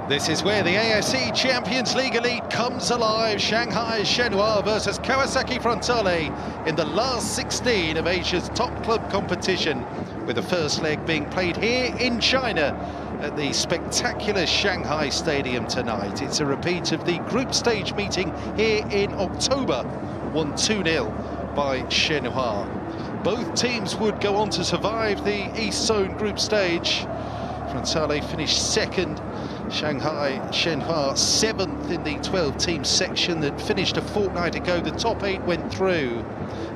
This is where the AFC Champions League elite comes alive. Shanghai Shenhua versus Kawasaki Frontale in the last 16 of Asia's top club competition, with the first leg being played here in China at the spectacular Shanghai Stadium tonight. It's a repeat of the group stage meeting here in October, won 2-0 by Shenhua. Both teams would go on to survive the East Zone group stage. Frontale finished second, Shanghai Shenhua 7th in the 12-team section that finished a fortnight ago. The top 8 went through,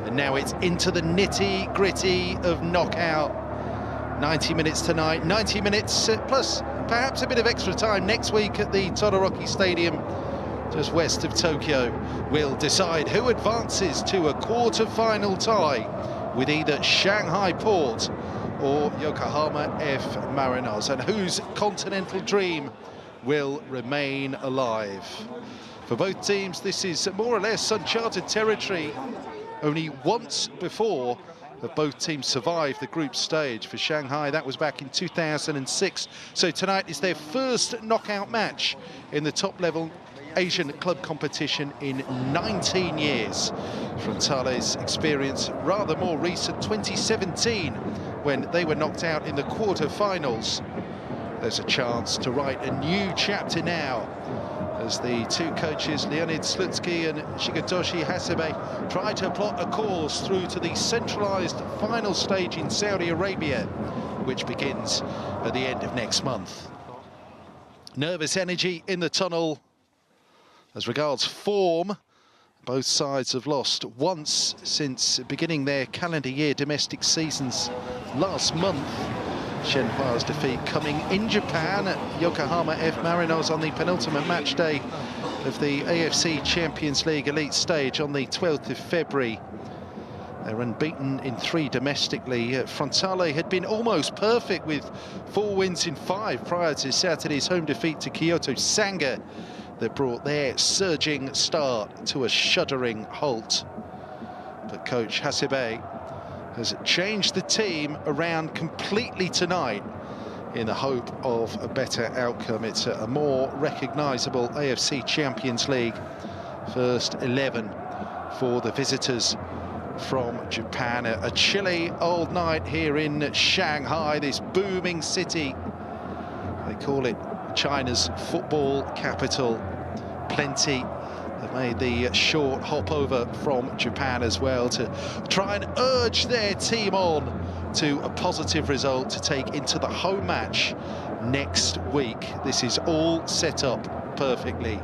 and now it's into the nitty-gritty of knockout. 90 minutes tonight, 90 minutes plus perhaps a bit of extra time next week at the Todoroki Stadium, just west of Tokyo, will decide who advances to a quarter-final tie with either Shanghai Port or Yokohama F Marinos, and whose continental dream will remain alive. For both teams, this is more or less uncharted territory. Only once before have both teams survived the group stage. For Shanghai, that was back in 2006. So tonight is their first knockout match in the top-level Asian club competition in 19 years. Frontale's experience rather more recent, 2017, when they were knocked out in the quarter-finals. There's a chance to write a new chapter now, as the two coaches, Leonid Slutsky and Shigetoshi Hasebe, try to plot a course through to the centralised final stage in Saudi Arabia, which begins at the end of next month. Nervous energy in the tunnel. As regards form, both sides have lost once since beginning their calendar year domestic seasons last month. Shenhua's defeat coming in Japan at Yokohama F Marinos on the penultimate match day of the AFC Champions League elite stage on the 12th of February. They're unbeaten in 3 domestically. Frontale had been almost perfect with 4 wins in 5 prior to Saturday's home defeat to Kyoto Sanga that brought their surging start to a shuddering halt. But coach Hasebe has changed the team around completely tonight in the hope of a better outcome. It's a more recognisable AFC Champions League first 11 for the visitors from Japan. A chilly old night here in Shanghai, this booming city. They call it China's football capital. plenty. They've made the short hop over from Japan as well to try and urge their team on to a positive result to take into the home match next week. This is all set up perfectly.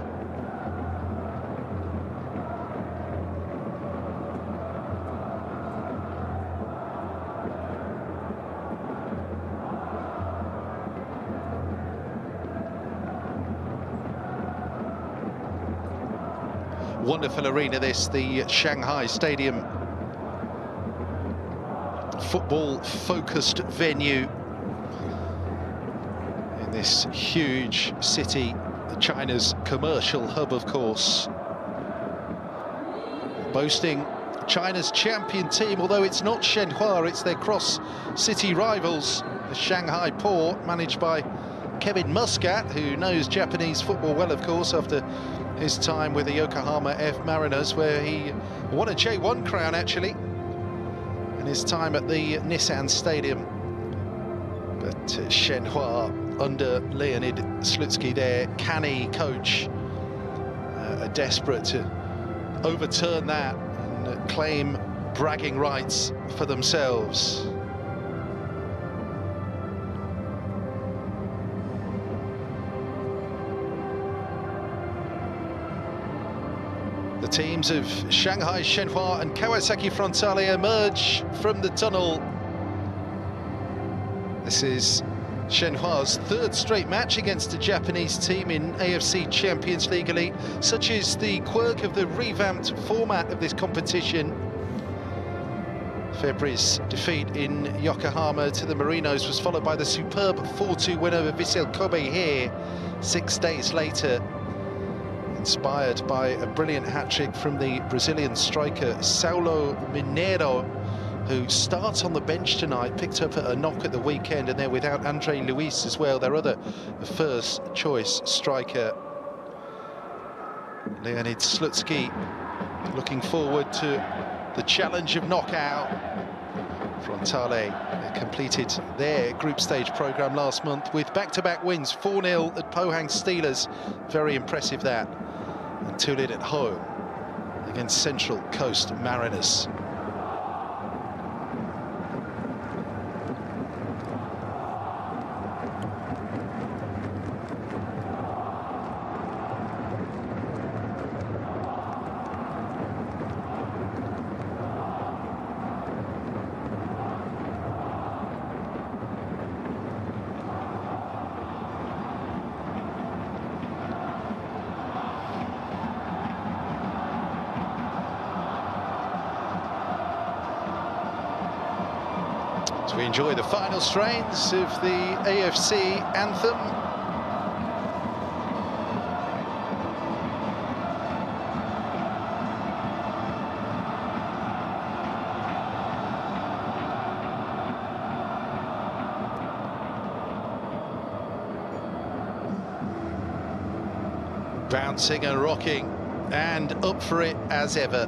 Wonderful arena this, the Shanghai Stadium. Football-focused venue in this huge city, China's commercial hub, of course. Boasting China's champion team, although it's not Shenhua, it's their cross-city rivals, the Shanghai Port, managed by Kevin Muscat, who knows Japanese football well, of course, after his time with the Yokohama F Mariners, where he won a J1 crown, actually, in his time at the Nissan Stadium. But Shenhua, under Leonid Slutsky, their canny coach, are desperate to overturn that and claim bragging rights for themselves. The teams of Shanghai Shenhua and Kawasaki Frontale emerge from the tunnel. This is Shenhua's third straight match against a Japanese team in AFC Champions League Elite. Such is the quirk of the revamped format of this competition. February's defeat in Yokohama to the Marinos was followed by the superb 4-2 win over Vissel Kobe here 6 days later. Inspired by a brilliant hat-trick from the Brazilian striker Saulo Mineiro, who starts on the bench tonight, picked up a knock at the weekend, and they're without Andre Luis as well, their other first-choice striker. Leonid Slutsky looking forward to the challenge of knockout. Frontale completed their group stage programme last month with back-to-back wins, 4-0 at Pohang Steelers, very impressive that, and 2-0 at home against Central Coast Mariners. We enjoy the final strains of the AFC anthem. Bouncing and rocking and up for it as ever.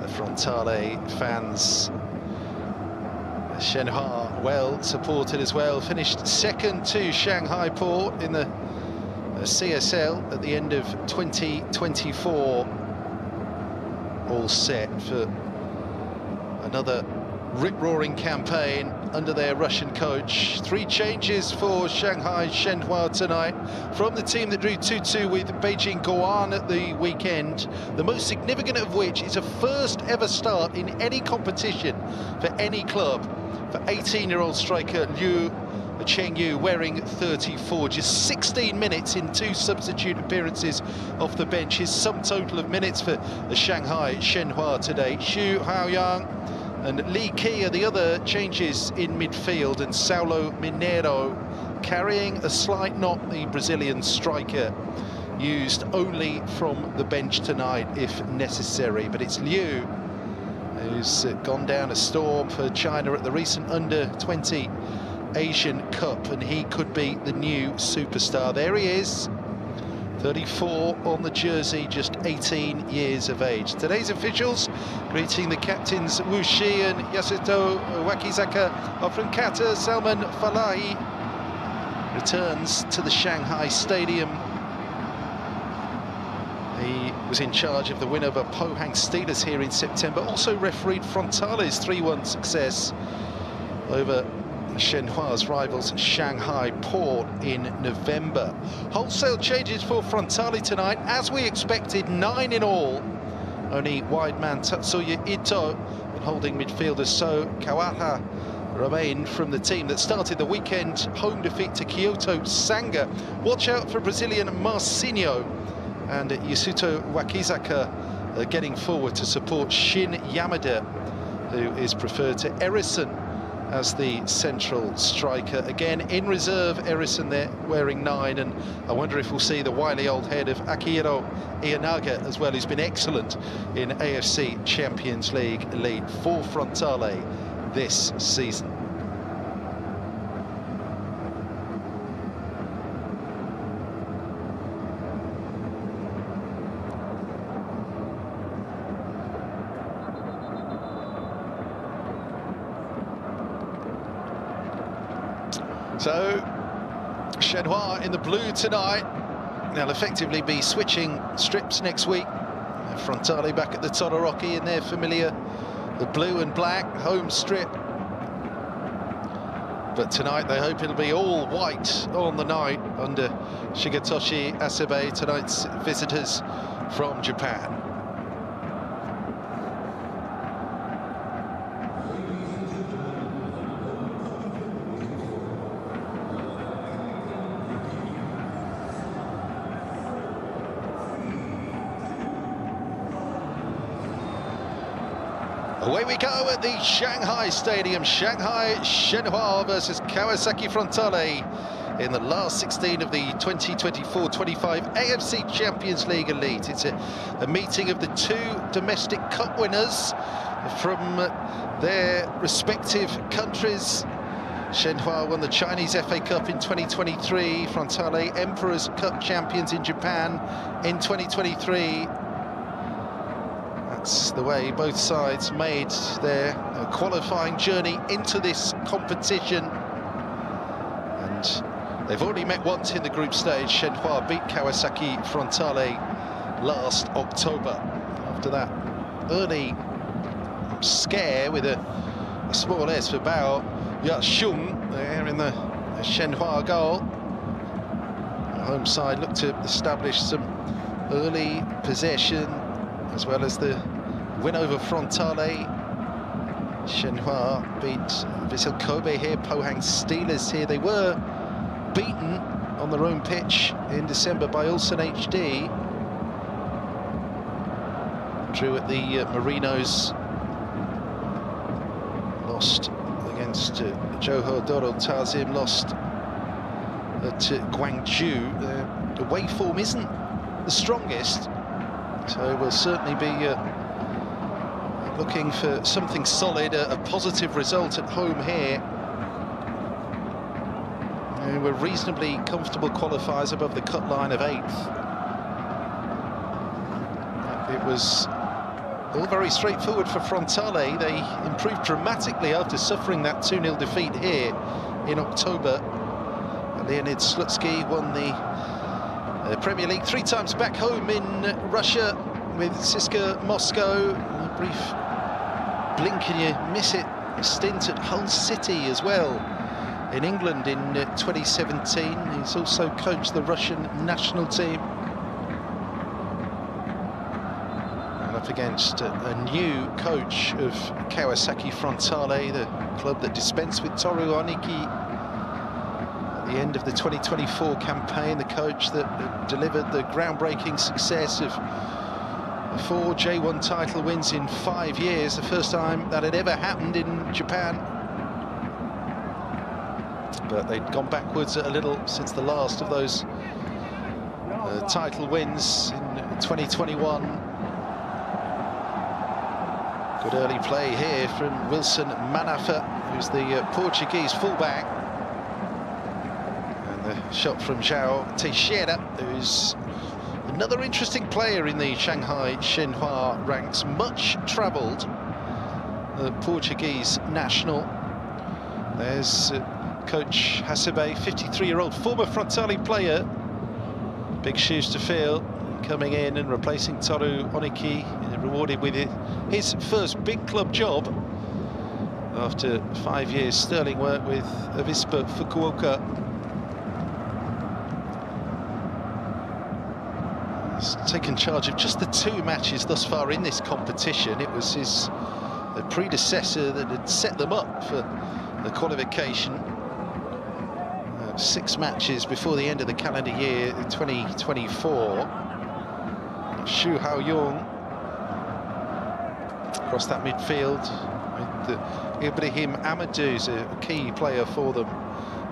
The Frontale fans. Shenhua well supported as well, finished second to Shanghai Port in the CSL at the end of 2024. All set for another rip-roaring campaign under their Russian coach. 3 changes for Shanghai Shenhua tonight from the team that drew 2-2 with Beijing Guoan at the weekend, the most significant of which is a first ever start in any competition for any club for 18-year-old striker Liu Chengyu, wearing 34, just 16 minutes in 2 substitute appearances off the bench. His sum total of minutes for the Shanghai Shenhua today. Xu Haoyang and Li Qi are the other changes in midfield, and Saulo Mineiro carrying a slight knock, the Brazilian striker, used only from the bench tonight if necessary. But it's Liu who's gone down a storm for China at the recent Under-20 Asian Cup, and he could be the new superstar. There he is, 34 on the jersey, just 18 years of age. Today's officials greeting the captains Wu Shi and Yasuto Wakizaka are from Qatar. Salman Falahi returns to the Shanghai Stadium was in charge of the win over Pohang Steelers here in September. Also refereed Frontale's 3-1 success over Shenhua's rivals Shanghai Port in November. Wholesale changes for Frontale tonight, as we expected, 9 in all. Only wide man Tatsuya Ito and holding midfielder So Kawata remain from the team that started the weekend home defeat to Kyoto Sanga. Watch out for Brazilian Marcinho and Yasuto Wakizaka getting forward to support Shin Yamada, who is preferred to Erison as the central striker. Again, in reserve, Erison there wearing 9, and I wonder if we'll see the wily old head of Akihiro Ienaga as well, who's been excellent in AFC Champions League lead for Frontale this season. So, Shenhua in the blue tonight. They'll effectively be switching strips next week. Frontale back at the Todoroki in their familiar, the blue and black home strip. But tonight they hope it'll be all white on the night under Shigetoshi Asabe, tonight's visitors from Japan. Away we go at the Shanghai Stadium. Shanghai Shenhua versus Kawasaki Frontale in the last 16 of the 2024-25 AFC Champions League Elite. It's a meeting of the two domestic cup winners from their respective countries. Shenhua won the Chinese FA Cup in 2023. Frontale Emperor's Cup champions in Japan in 2023. That's the way both sides made their qualifying journey into this competition. And they've already met once in the group stage. Shenhua beat Kawasaki Frontale last October. After that early scare with a small S for Bao Yashung there in the Shenhua goal. The home side looked to establish some early possession, as well as the win over Frontale. Shenhua beat Vissel Kobe here, Pohang Steelers here. They were beaten on their own pitch in December by Ulsan HD. Drew at the Marinos. Lost against Johor Darul Ta'zim, lost at Gwangju. The away form isn't the strongest, so we'll certainly be looking for something solid, a positive result at home here. They were reasonably comfortable qualifiers above the cut line of 8th. It was all very straightforward for Frontale. They improved dramatically after suffering that 2-0 defeat here in October. Leonid Slutsky won the Premier League 3 times back home in Russia with CSKA Moscow. A brief blink and you miss it. A stint at Hull City as well in England in 2017. He's also coached the Russian national team. And up against a new coach of Kawasaki Frontale, the club that dispensed with Toru Oniki at the end of the 2024 campaign, the coach that delivered the groundbreaking success of 4 J1 title wins in 5 years, the first time that had ever happened in Japan. But they'd gone backwards a little since the last of those title wins in 2021. Good early play here from Wilson Manafa, who's the Portuguese fullback. And the shot from João Teixeira, who's another interesting player in the Shanghai Shenhua ranks, much travelled, the Portuguese national. There's coach Hasebe, 53-year-old former Frontale player. Big shoes to fill. coming in and replacing Toru Oniki, rewarded with his first big club job after 5 years sterling work with Avispa Fukuoka. He's taken charge of just the 2 matches thus far in this competition. It was his predecessor that had set them up for the qualification. 6 matches before the end of the calendar year 2024. Xu Haoyong across that midfield with Ibrahim Amadou's a key player for them.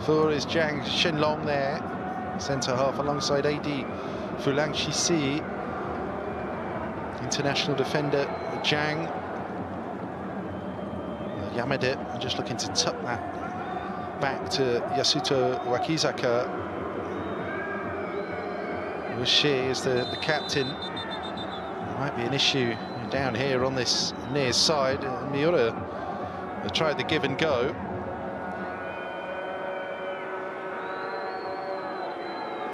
For is Zhang Shenlong there, centre half alongside AD Fulang Shisi. International defender Zhang. Yamada just looking to tuck that back to Yasuto Wakizaka. Ushi is the captain. There might be an issue down here on this near side. Miura tried the give and go.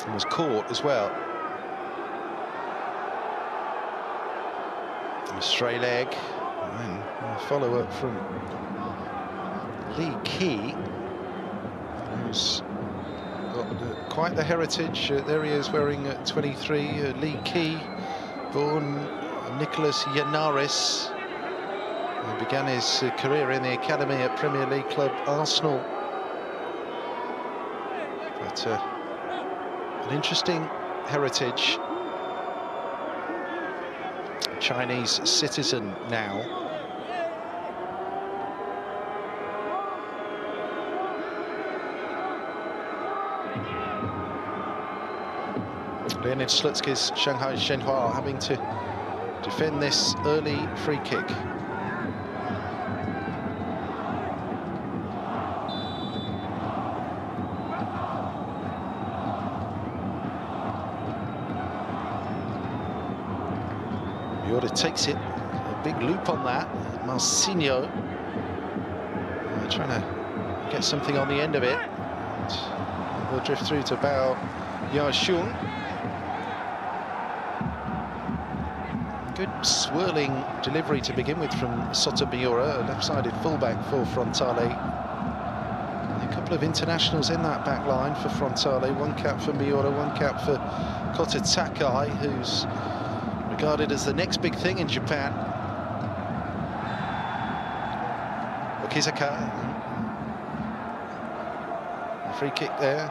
And was caught as well. A stray leg. And a follow-up from Lee Ki, who's got quite the heritage. There he is wearing 23. Lee Ki, born Nicholas Yanaris, began his career in the academy at Premier League club Arsenal. But an interesting heritage. Chinese citizen now. Leonid Slutsky's Shanghai Shenhua having to defend this early free kick. Miura takes it, a big loop on that. Marcinho trying to get something on the end of it. And we'll drift through to Bao Yashung. Good swirling delivery to begin with from Sota Miura, a left-sided fullback for Frontale. And a couple of internationals in that back line for Frontale. 1 cap for Miura, 1 cap for Kota Takai, who's regarded as the next big thing in Japan. Wakizaka. A free kick there.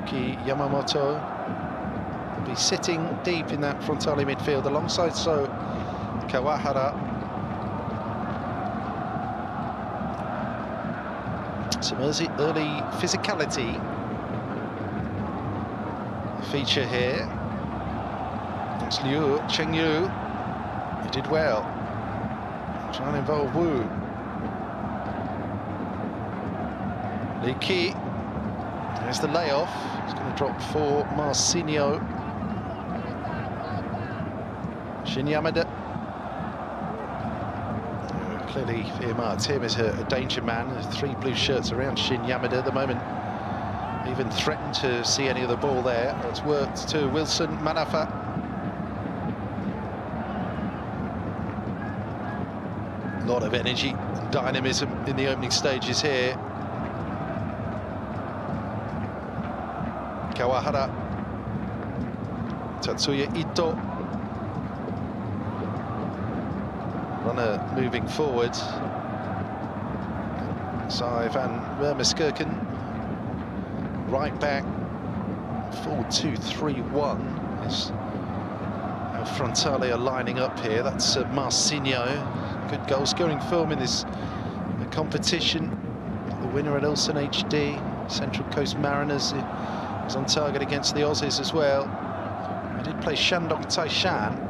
Yuki Yamamoto will be sitting deep in that Frontale midfield alongside Kawahara. Some early physicality feature here. It's Cheng Yu. He did well. Trying to involve Wu. Li Qi. There's the layoff. He's going to drop for Marcinho. Shin Yamada. Clearly earmarked him as a danger man. There's 3 blue shirts around Shin Yamada at the moment. Even threatened to see any of the ball there. It's worked to Wilson Manafa. A lot of energy and dynamism in the opening stages here. Kawahara. Tatsuya Ito. Runner moving forward. Sai van Vermeskirchen. Right back. 4-2-3-1 is how Frontale are lining up here. That's Marcinho. Good goal-scoring form in this competition. The winner at Ulsan HD. Central Coast Mariners was on target against the Aussies as well. I did play Shandong Taishan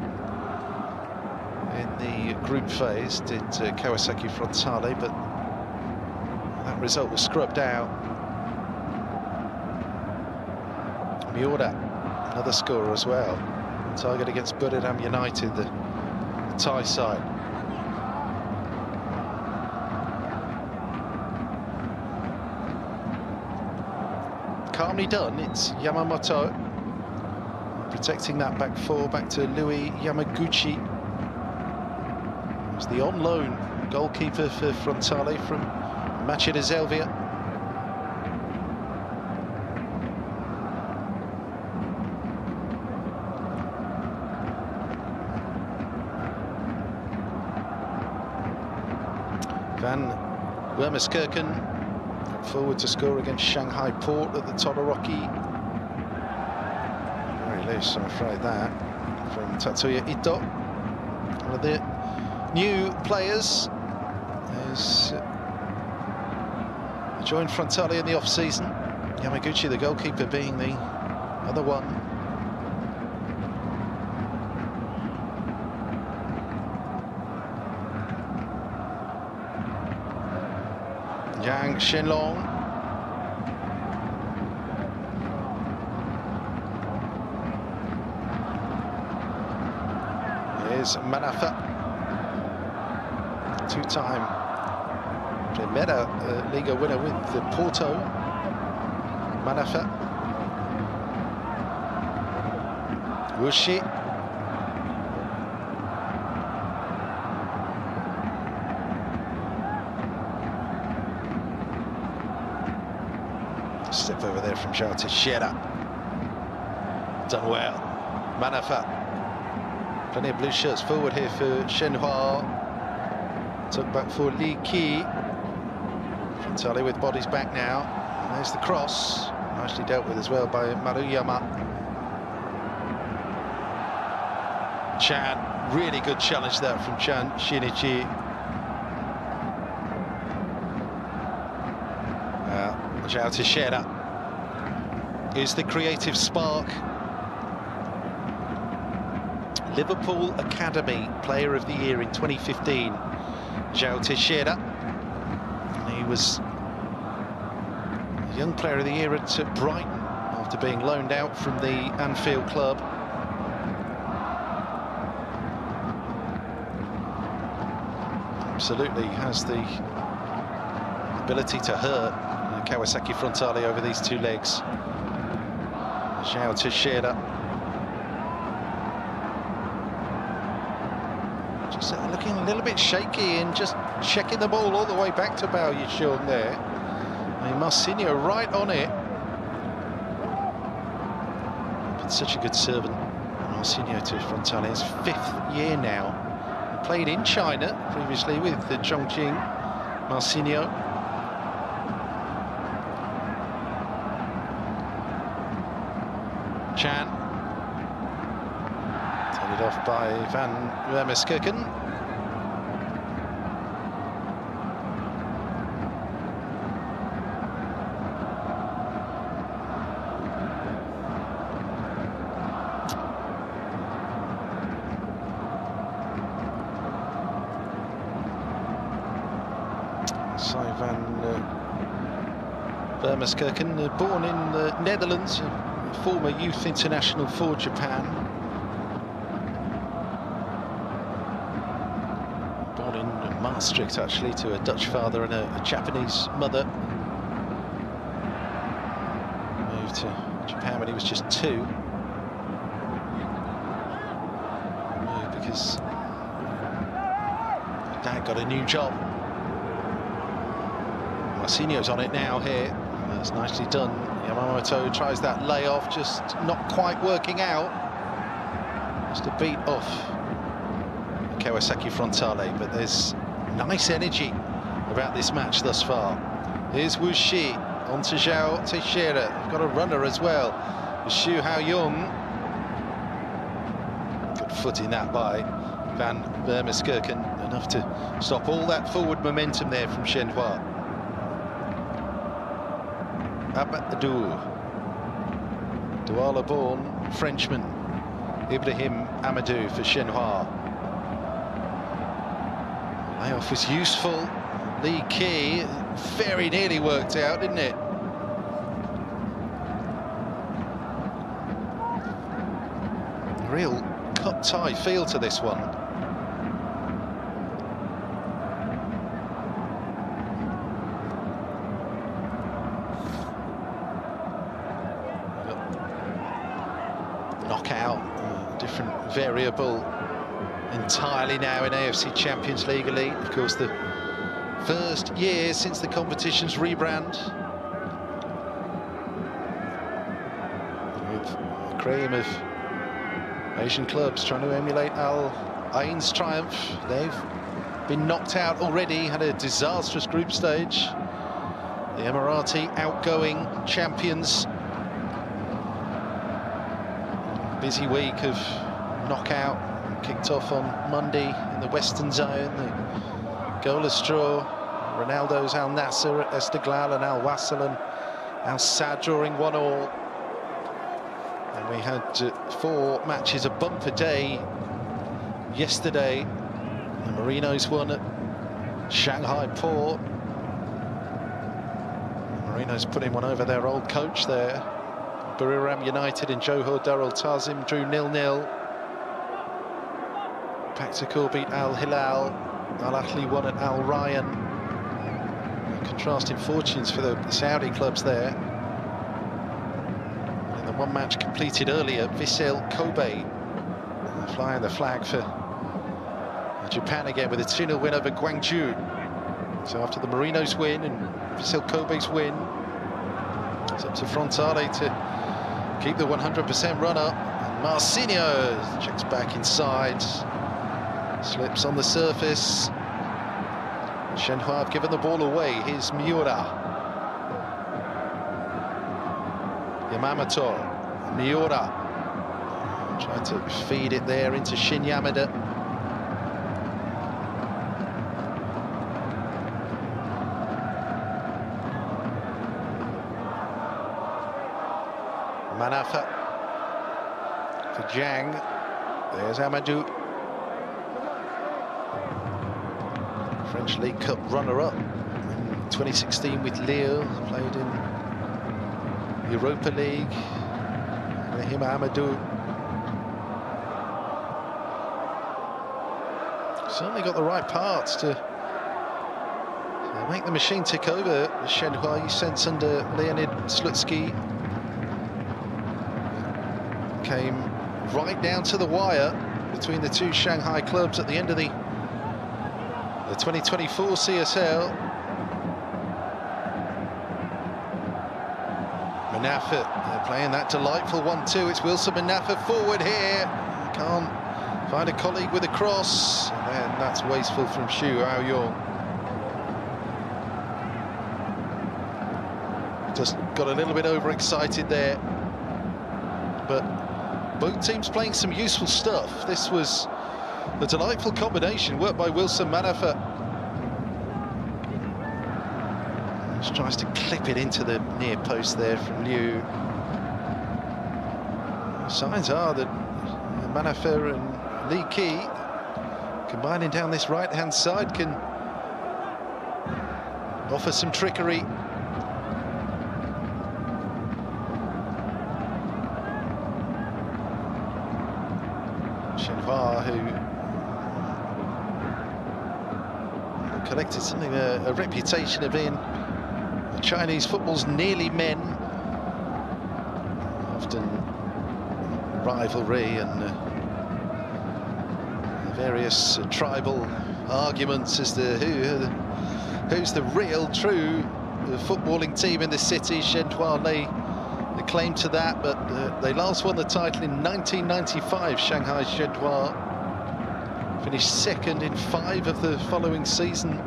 in the group phase, did Kawasaki Frontale, but that result was scrubbed out. Miura, another scorer as well. On target against Buriram United, the Thai side. Calmly done, it's Yamamoto. protecting that back four, back to Louis Yamaguchi. He's the on-loan goalkeeper for Frontale from Machida Zelvia. Van Wormerskirchen forward to score against Shanghai Port at the Todoroki. Very loose, I'm afraid, that from Tatsuya Ito. One of the new players has joined Frontale in the off-season. Yamaguchi, the goalkeeper, being the other one. Yang Shenlong. Here's Manafa, two-time Primera Liga winner with the Porto. Manafa. Wushi. Step over there from Zhao Teixeira. Done well. Manafa. Plenty of blue shirts forward here for Shenhua. Took back for Li Qi. Frontale with bodies back now. And there's the cross. Nicely dealt with as well by Maruyama. Chan. Really good challenge there from Chan Shinichi. Zhao Teixeira is the creative spark. Liverpool Academy Player of the Year in 2015, Zhao Teixeira. He was Young Player of the Year at Brighton after being loaned out from the Anfield club. Absolutely has the ability to hurt Kawasaki Frontale over these two legs. Zhao Teixeira. Just looking a little bit shaky and just checking the ball all the way back to Bao Yishong there. And Marcinho right on it. Been such a good servant, Marcinho, to Frontale. His 5th year now. He played in China previously with the Chongqing. Marcinho. Chan. Turned it off by Van Wormerskirchen. So Van Wormerskirchen, born in the Netherlands, former youth international for Japan. Born in Maastricht, actually, to a Dutch father and a Japanese mother. Moved to Japan when he was just 2. Moved because Dad got a new job. Marcinho's on it now here. That's nicely done. Yamamoto tries that layoff, just not quite working out. Just a beat off Kawasaki Frontale, but there's nice energy about this match thus far. Here's Wu Shi onto Zhao Teixeira. Got a runner as well. Xu Haoyong. Good footing that by Van Wormerskirchen. Enough to stop all that forward momentum there from Shenhua. Abadou, Douala-born Frenchman, Ibrahim Amadou for Shenhua. Layoff was useful. Li Qi, very nearly worked out, didn't it? Real cup-tie feel to this one. Knockout variable entirely now in AFC Champions League elite. Of course, the first year since the competition's rebrand, with a cream of Asian clubs trying to emulate Al Ain's triumph. They've been knocked out already, had a disastrous group stage. The Emirati outgoing champions. Busy week of knockout, kicked off on Monday in the Western Zone. The goalless draw, Ronaldo's Al Nassr at Esteghlal and Al Wasl and Al Sadd drawing 1-1. And we had 4 matches, a bumper day yesterday. The Marinos won at Shanghai Port. The Marinos putting one over their old coach there. Buriram United in Johor Darul Tazim drew 0-0. Paktakor beat Al Hilal. Al Ahly won at Al Rayyan. Contrasting fortunes for the Saudi clubs there. In the one match completed earlier, Vissel Kobe flying the flag for Japan again with a 2-0 win over Gwangju. So after the Marinos win and Vissel Kobe's win, it's up to Frontale to keep the 100% run up. And Marcinho checks back inside, slips on the surface. Shanghai have given the ball away. Here's Miura. Yamamoto. Miura. Tried to feed it there into Shin Yamada. Manafa for Zhang. There's Amadou. French League Cup runner-up in 2016 with Lille, played in Europa League. Rahim Amadou. Certainly got the right parts to make the machine tick over. Shanghai, you sense under Leonid Slutsky, came right down to the wire between the two Shanghai clubs at the end of the 2024 CSL. Manafa playing that delightful 1-2. It's Wilson Manafa forward here. Can't find a colleague with a cross. And that's wasteful from Xu Aoyong. Just got a little bit overexcited there. But both teams playing some useful stuff. This was a delightful combination, worked by Wilson Manafa. Just tries to clip it into the near post there from Liu. Signs are that Manafa and Li Qi, combining down this right-hand side, can offer some trickery. Shenhua, who collected something a reputation of being Chinese football's nearly men. Often rivalry and various tribal arguments as to who's the real, true footballing team in the city. Shenhua lay the claim to that, but they last won the title in 1995. Shanghai Shenhua finished second in 5 of the following season.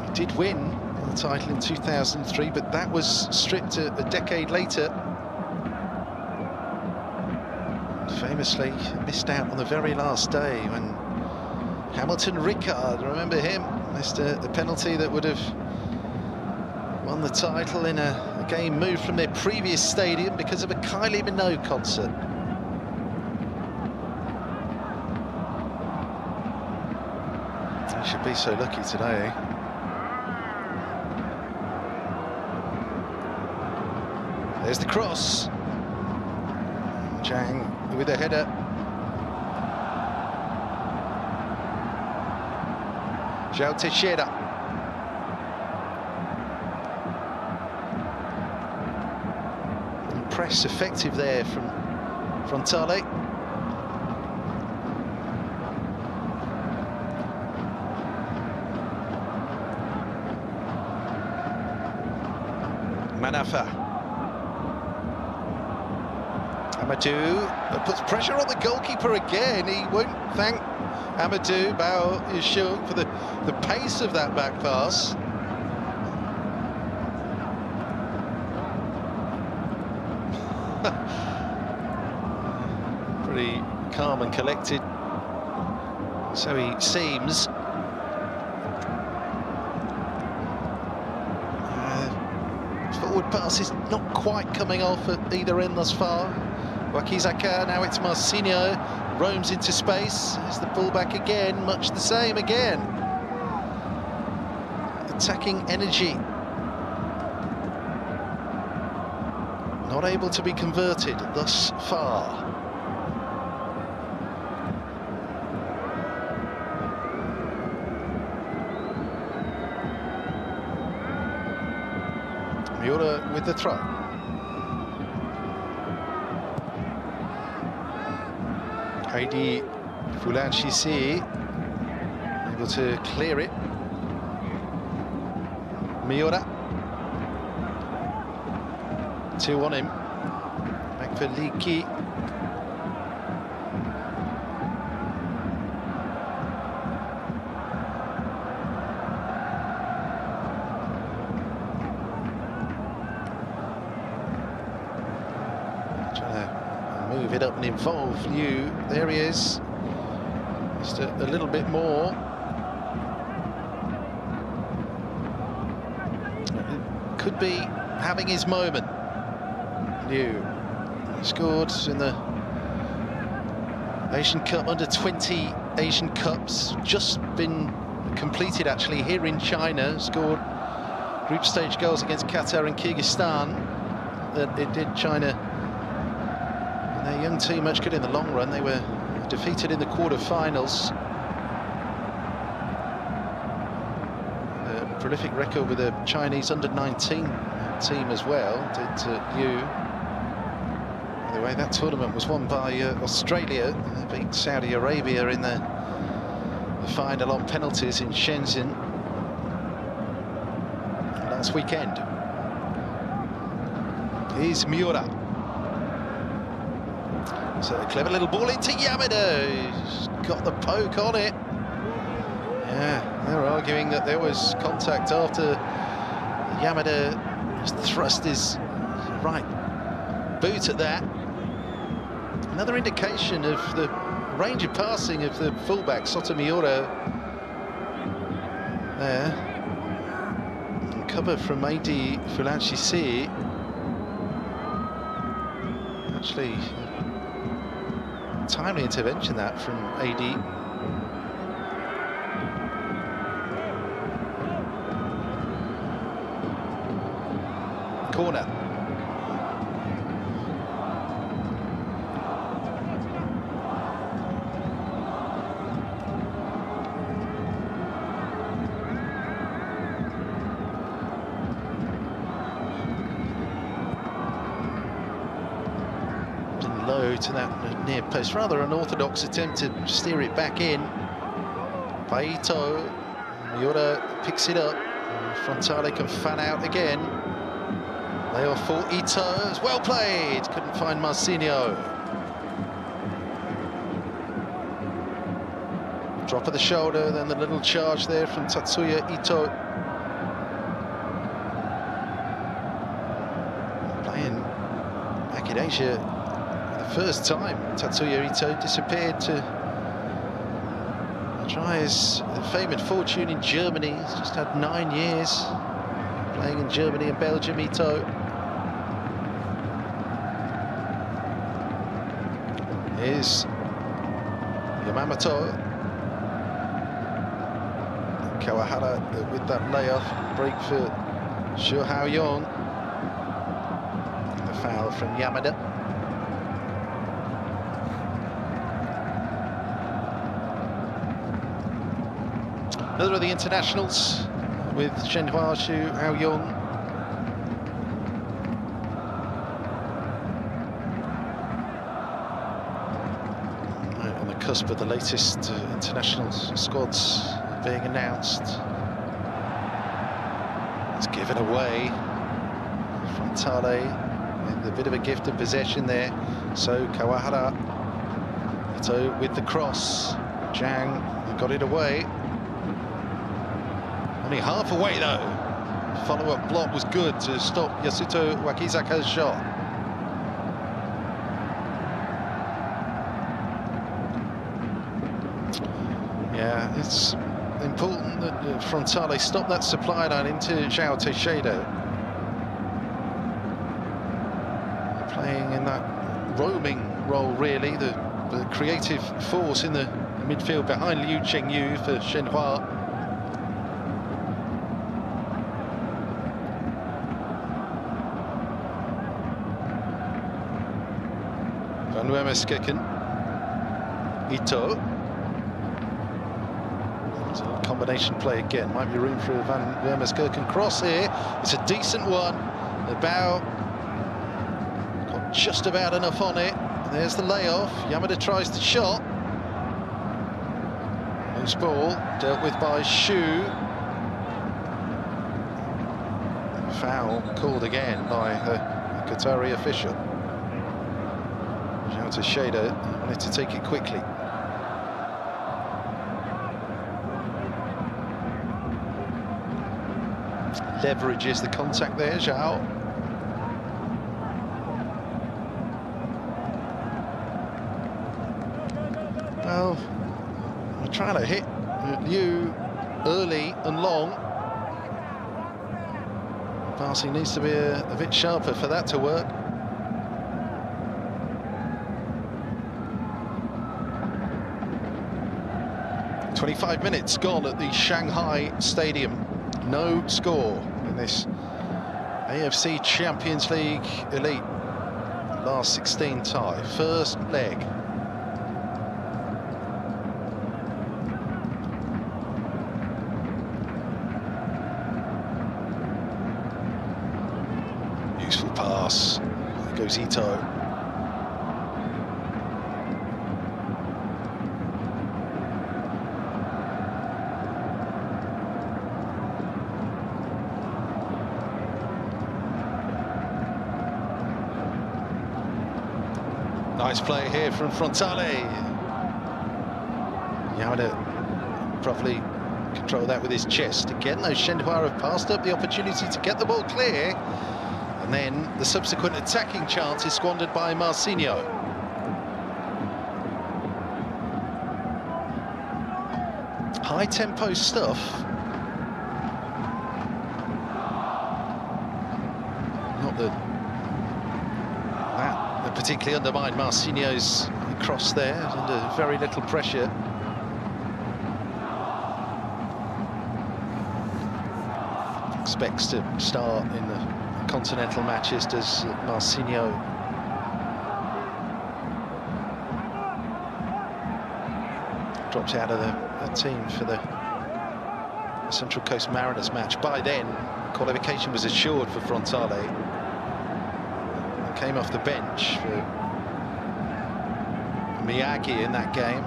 He did win the title in 2003, but that was stripped a decade later. Famously missed out on the very last day when Hamilton Ricard, remember him, missed a penalty that would have won the title in a game moved from their previous stadium because of a Kylie Minogue concert. They should be so lucky today, eh? There's the cross. Zhang with a header. João Teixeira. press effective there from Frontale. Manafa. Amadou puts pressure on the goalkeeper again. He won't thank Amadou Bao Yishuk for the pace of that back pass. Pretty calm and collected, so he seems. Forward pass is not quite coming off at either end thus far. Wakizaka, now it's Marcinho, roams into space. There's the ball back again, much the same again. Attacking energy. Not able to be converted thus far. Miura with the throw. Heidi Fulanchisi able to clear it. Miura. 2 on him. Back for Liki. Move it up and involve Liu. There he is. Just a little bit more. Could be having his moment. Liu scored in the Asian Cup, under 20 Asian Cups. Just been completed actually here in China. Scored group stage goals against Qatar and Kyrgyzstan. It did China. Their young team much good in the long run. They were defeated in the quarter-finals. A prolific record with the Chinese under-19 team as well, did Liu. By the way, that tournament was won by Australia. They beat Saudi Arabia in the final on penalties in Shenzhen last weekend. Here's Miura. So a clever little ball into Yamada. He's got the poke on it. Yeah, they're arguing that there was contact after Yamada thrust his right boot at that. Another indication of the range of passing of the fullback, Sotomiura. There. And cover from AD Fulanchisi. Actually, timely intervention that from AD. Corner. Low to that near post. Rather unorthodox attempt to steer it back in by Ito. Miura picks it up. Frontale can fan out again. They are for Ito. It's well played. Couldn't find Marcinho. Drop of the shoulder, then the little charge there from Tatsuya Ito. Playing back in Asia. First time Tatsuya Ito disappeared to try his fame and fortune in Germany. He's just had 9 years playing in Germany and Belgium. Ito. Here's Yamamoto. Kawahara with that layoff break for Xu Haoyong. The foul from Yamada. Another of the internationals with Shenhua Xu Haoyong. cusp of the latest international squads being announced. It's given away. Frontale with a bit of a gift of possession there. So Kawahara, Ito with the cross. Zhang got it away. Only half away though. Follow-up block was good to stop Yasuto Wakizaka's shot. Yeah, it's important that Frontale stop that supply line into João Teixeira. Playing in that roaming role, really, the creative force in the midfield behind Liu Chengyu for Shenhua. Van Wermerskekken. Ito. It's a combination play again. Might be room for a Van Wermerskekken cross here. It's a decent one. The bow got just about enough on it. There's the layoff. Yamada tries the shot. Loose ball dealt with by Shu. Foul called again by the Qatari official. João Teixeira wanted to take it quickly. Leverages the contact there, João. Well, we're trying to hit Liu early and long. Passing needs to be a bit sharper for that to work. "25 minutes gone at the Shanghai Stadium. No score in this AFC Champions League Elite last 16 tie. First leg. Useful pass. There goes Ito. Nice play here from Frontale. Yamada properly controlled that with his chest. Again, those Shenhua have passed up the opportunity to get the ball clear. And then the subsequent attacking chance is squandered by Marcinho. High-tempo stuff. Not that particularly undermined Marcinho's cross there, under very little pressure. Expects to start in the continental matches, does Marcinho. Drops out of the team for the Central Coast Mariners match. By then, qualification was assured for Frontale. Came off the bench for Miyagi in that game.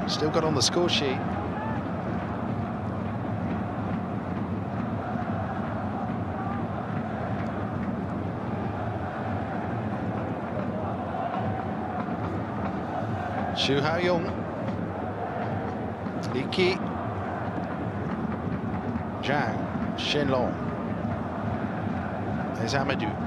Still got on the score sheet. Xu Haoyong. Iki. Zhang. Shenlong. There's Amadou.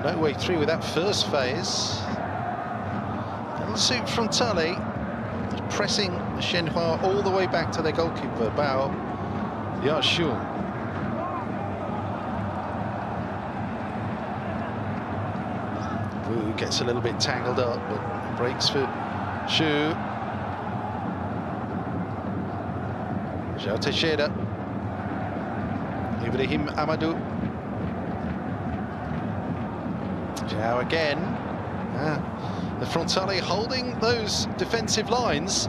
No way through with that first phase. That'll suit Frontale, pressing Shenhua all the way back to their goalkeeper, Bao Yashun. Wu gets a little bit tangled up, but breaks for Shu. João Teixeira. Ibrahim Amadou. Now again, the Frontale holding those defensive lines,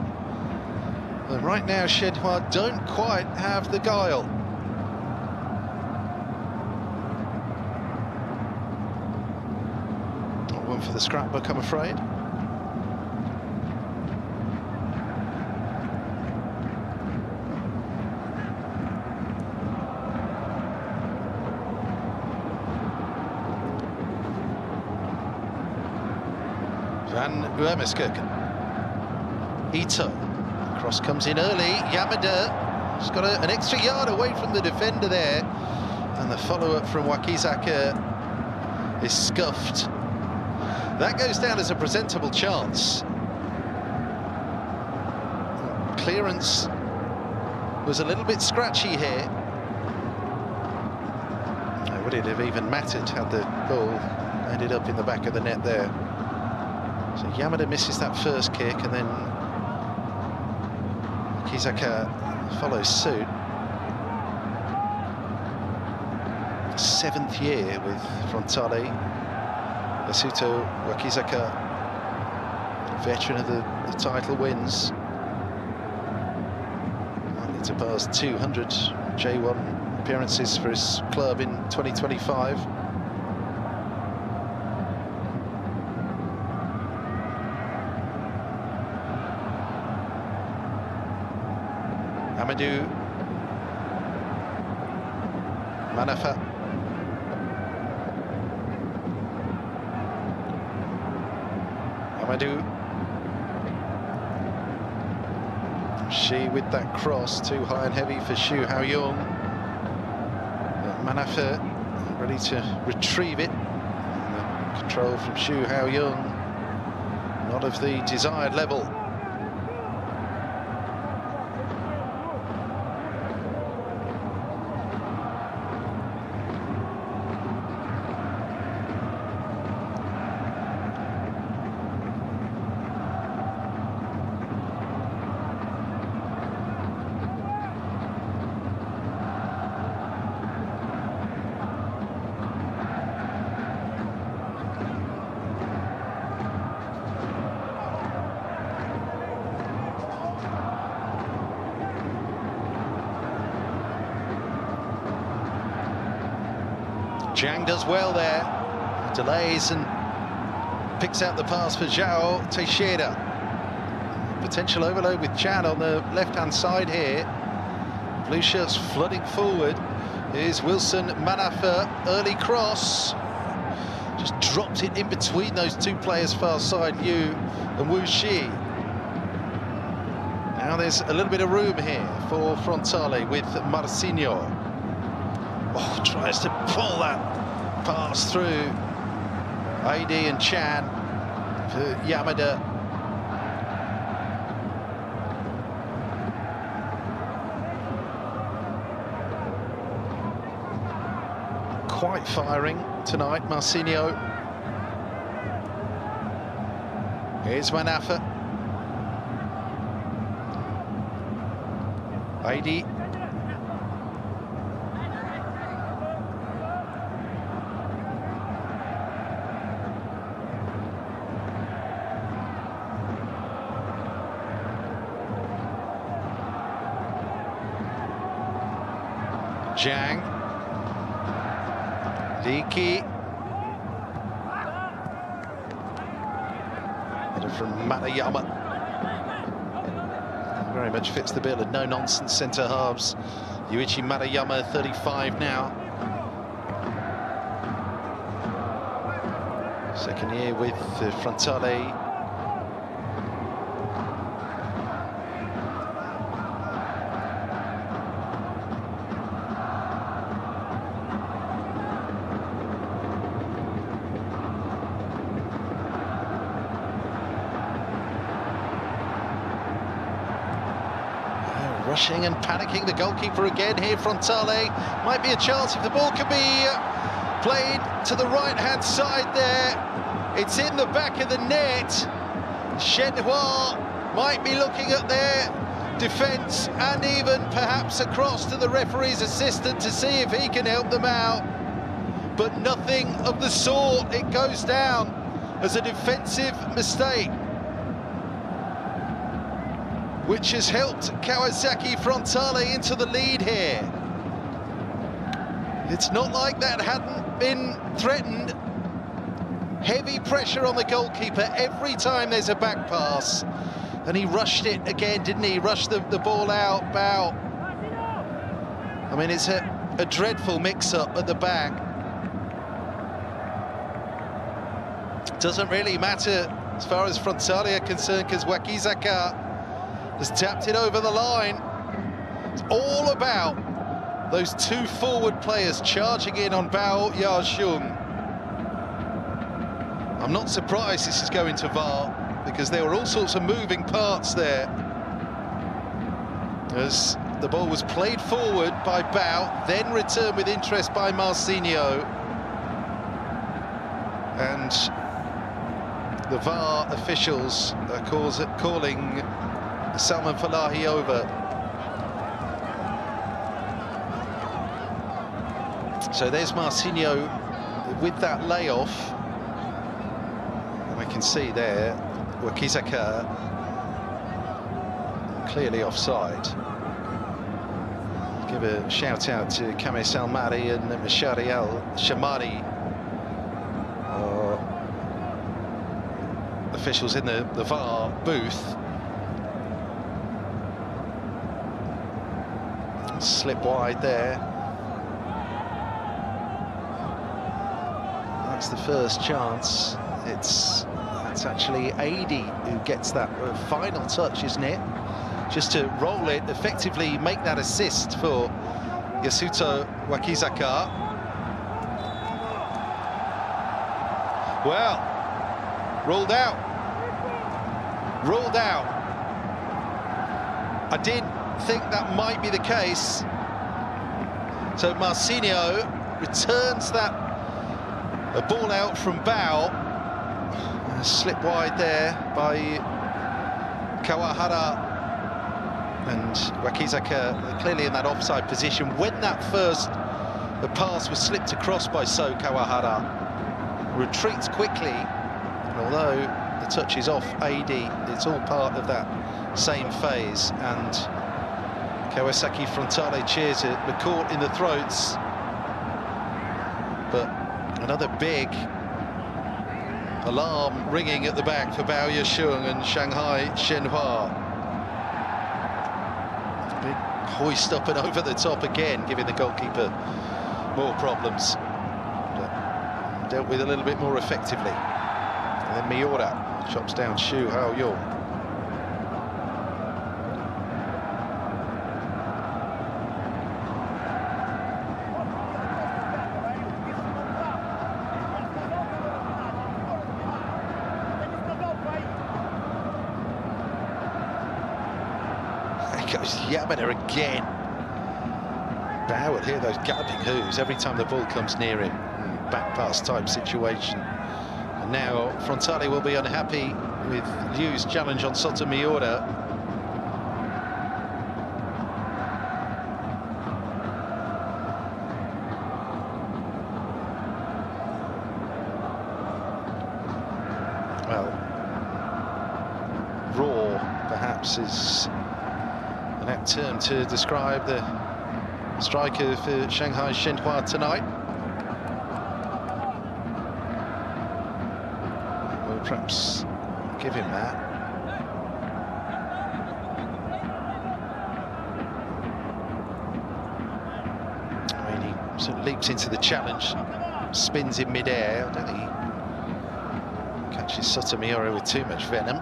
And right now, Shanghai don't quite have the guile. Not one for the scrapbook, I'm afraid. Van Rameses. Ito. Cross comes in early. Yamada. He's got an extra yard away from the defender there. And the follow-up from Wakizaka is scuffed. That goes down as a presentable chance. Clearance was a little bit scratchy here. Would it have even mattered had the ball ended up in the back of the net there? So Yamada misses that first kick, and then Wakizaka follows suit. 7th year with Frontale. Yasuto Wakizaka, veteran of the title, wins. Likely to pass 200 J1 appearances for his club in 2025. Amadou Manafa. Amadou. She with that cross, too high and heavy for Xu Haoyong. Manafa ready to retrieve it. Control from Xu Haoyong, not of the desired level. Zhang does well there, delays and picks out the pass for João Teixeira. Potential overload with Chan on the left-hand side here. Blue shirts flooding forward. Here's Wilson Manafa, early cross. Just dropped it in between those two players far side, Yu and Wu Shi. Now there's a little bit of room here for Frontale with Marcinho. Oh, tries to pull that pass through AD and Chan for Yamada. Quite firing tonight, Marcinho. Here's Manafa. AD. Zhang, Leaky, header from Matayama. Very much fits the bill of no-nonsense centre halves. Yuichi Matayama, 35 now. Second year with Frontale. Rushing and panicking the goalkeeper again here, Frontale. Might be a chance if the ball could be played to the right-hand side there. It's in the back of the net. Shenhua might be looking at their defence and even perhaps across to the referee's assistant to see if he can help them out. But nothing of the sort. It goes down as a defensive mistake. which has helped Kawasaki Frontale into the lead here. It's not like that hadn't been threatened. Heavy pressure on the goalkeeper every time there's a back pass. And he rushed it again, didn't he? Rushed the ball out, Bao. I mean, it's a dreadful mix-up at the back. Doesn't really matter as far as Frontale are concerned, because Wakizaka has tapped it over the line. It's all about those two forward players charging in on Bao Yashung. I'm not surprised this is going to VAR, because there were all sorts of moving parts there. As the ball was played forward by Bao, then returned with interest by Marcinho. And the VAR officials are calling Salman Falahi over. So there's Marcinho with that layoff. And I can see there, Wakizaka clearly offside. Give a shout out to Kame Salmari and Mashari Al-Shamari, officials in the VAR booth. Slip wide there. That's the first chance. It's actually Adi who gets that final touch, isn't it? Just to roll it, effectively make that assist for Yasuto Wakizaka. Well, ruled out. Ruled out. I did think that might be the case. So Marcinho returns that ball out from Bao. Slip wide there by Kawahara, and Wakizaka clearly in that offside position when that first pass was slipped across by So Kawahara. Retreats quickly, and although the touch is off AD, it's all part of that same phase, and Kawasaki Frontale cheers it, the caught in the throats. But another big alarm ringing at the back for Bao Yashung and Shanghai Shenhua. Big hoist up and over the top again, giving the goalkeeper more problems. But dealt with a little bit more effectively. And then Miura chops down Xu Haoyong. Goes Yamada again. Bao would hear those galloping hooves every time the ball comes near him. Back pass type situation. And now Frontale will be unhappy with Liu's challenge on Sota Miura. Well, raw perhaps is an apt term to describe the striker for Shanghai Shenhua tonight. We'll perhaps give him that. I mean, he sort of leaps into the challenge, spins in mid-air. I don't think he catches Sotomiura with too much venom.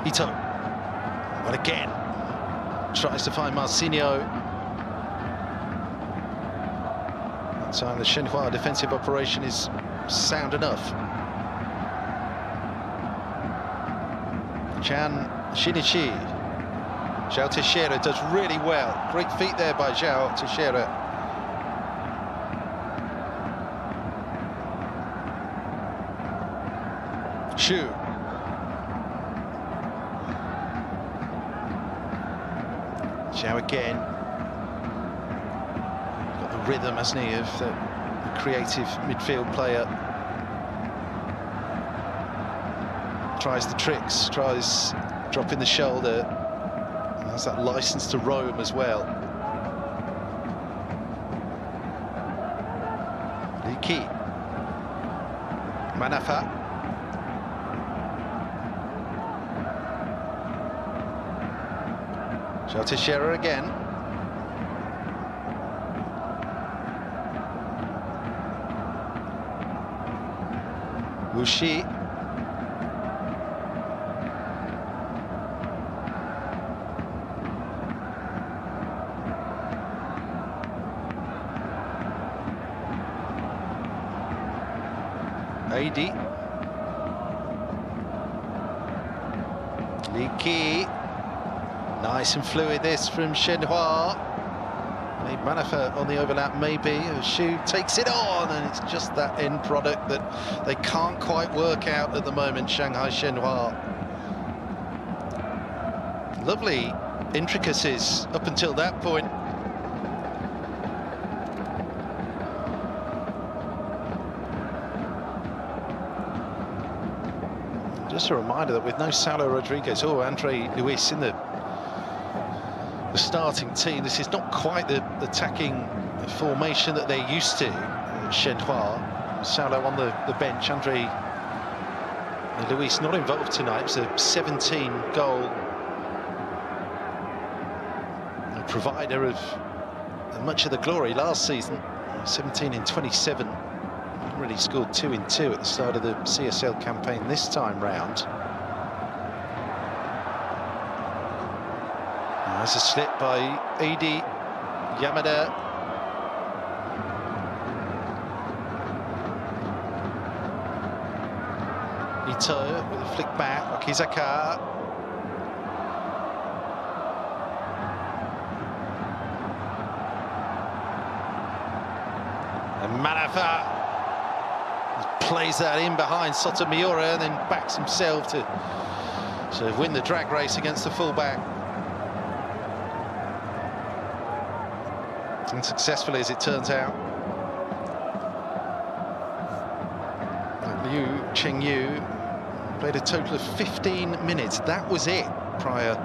Ito, well again, tries to find Marcinho. That time the Shenhua defensive operation is sound enough. Chan Shinichi. Zhao Teixeira does really well. Great feet there by Zhao Teixeira. Xu. Zhao again. rhythm, hasn't he, of the creative midfield player. Tries the tricks, tries dropping the shoulder. And has that license to roam as well. Liki. Manafa. Teixeira again. Wuxi. Aidi. Liki. Nice and fluid this from Shenhua. Made Manafa on the overlap maybe. Shu takes it on, and it's just that end product that they can't quite work out at the moment, Shanghai Shenhua. Lovely intricacies up until that point. Just a reminder that with no Saulo Rodriguez or Andre Luis in the starting team, this is not quite the attacking formation that they're used to. Shenhua, Saulo on the bench, Andre Luis not involved tonight. It's a 17-goal provider of much of the glory last season. 17 in 27. Already scored 2 in 2 at the start of the CSL campaign this time round. There's a slip by Adi Yamada. Ito with a flick back. Wakizaka. And Manafa plays that in behind Sotomiura and then backs himself to sort of win the drag race against the fullback. Unsuccessfully, as it turns out. Liu Chengyu played a total of 15 minutes. That was it prior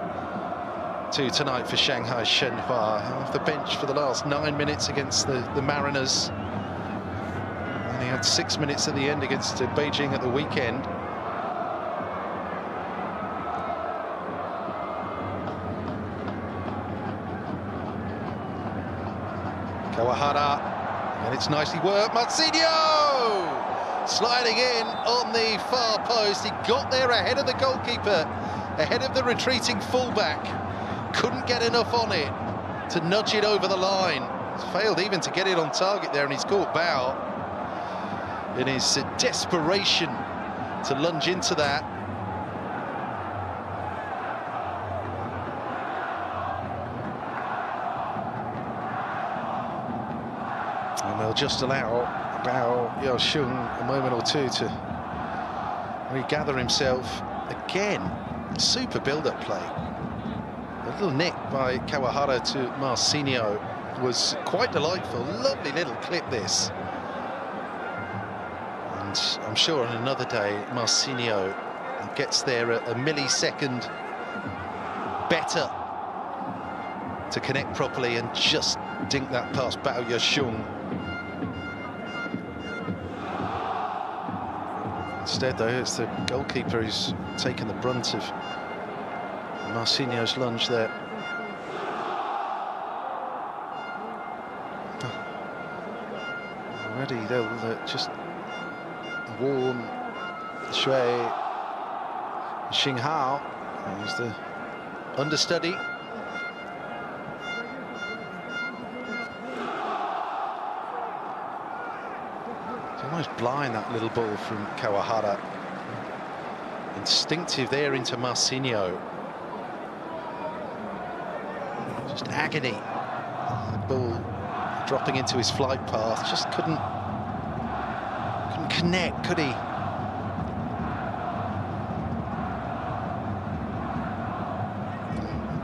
to tonight for Shanghai Shenhua. Off the bench for the last 9 minutes against the Mariners. And he had 6 minutes at the end against Beijing at the weekend. Kawahara, and it's nicely worked. Marcinho sliding in on the far post. He got there ahead of the goalkeeper, ahead of the retreating fullback. Couldn't get enough on it to nudge it over the line. He's failed even to get it on target there, and he's caught Bao in his desperation to lunge into that. And they'll just allow Bao Yaosheng a moment or two to regather himself. Again, super build-up play. A little nick by Kawahara to Marcinho was quite delightful. Lovely little clip, this. And I'm sure on another day, Marcinho gets there a millisecond better to connect properly and just dink that past Bao Yaosheng. Instead, though, it's the goalkeeper who's taken the brunt of Marcinho's lunge there. Already, they'll just warn Shui Xinghao, who's the understudy. Almost blind, that little ball from Kawahara. Instinctive there into Marcinho. Just agony. The ball dropping into his flight path. Just couldn't connect, could he?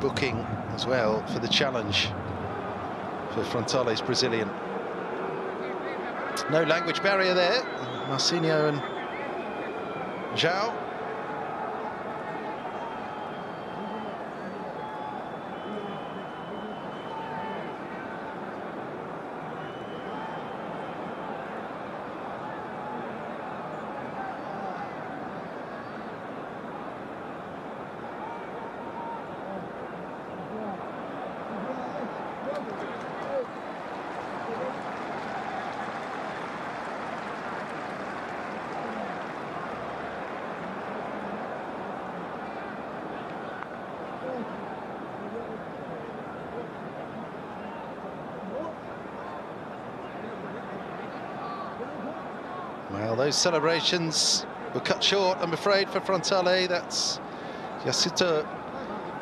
Booking as well for the challenge for Frontale's Brazilian. No language barrier there. Marcinho and Zhao. Well, those celebrations were cut short, I'm afraid, for Frontale. That's Yasuto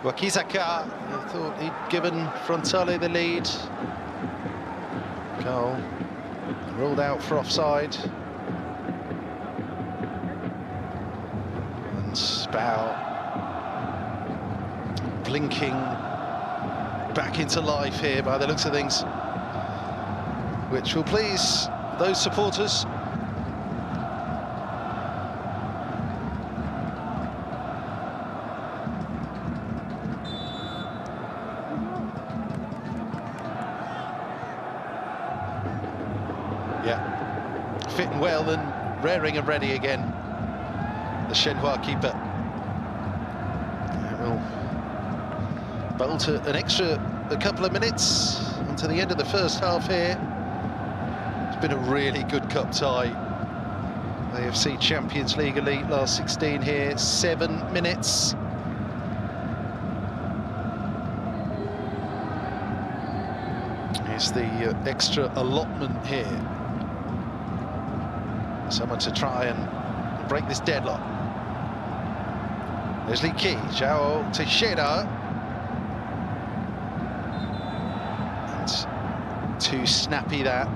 Wakizaka. I thought he'd given Frontale the lead. Goal ruled out for offside. And Spau blinking back into life here by the looks of things, which will please those supporters. Yeah, fitting well and raring and ready again, the Shenhua keeper. Will bolt a couple of minutes until the end of the first half here. It's been a really good cup tie. AFC Champions League Elite last 16 here, 7 minutes. Here's the extra allotment here. Someone to try and break this deadlock. There's Li Qi, Zhao Teixeira. And too snappy that.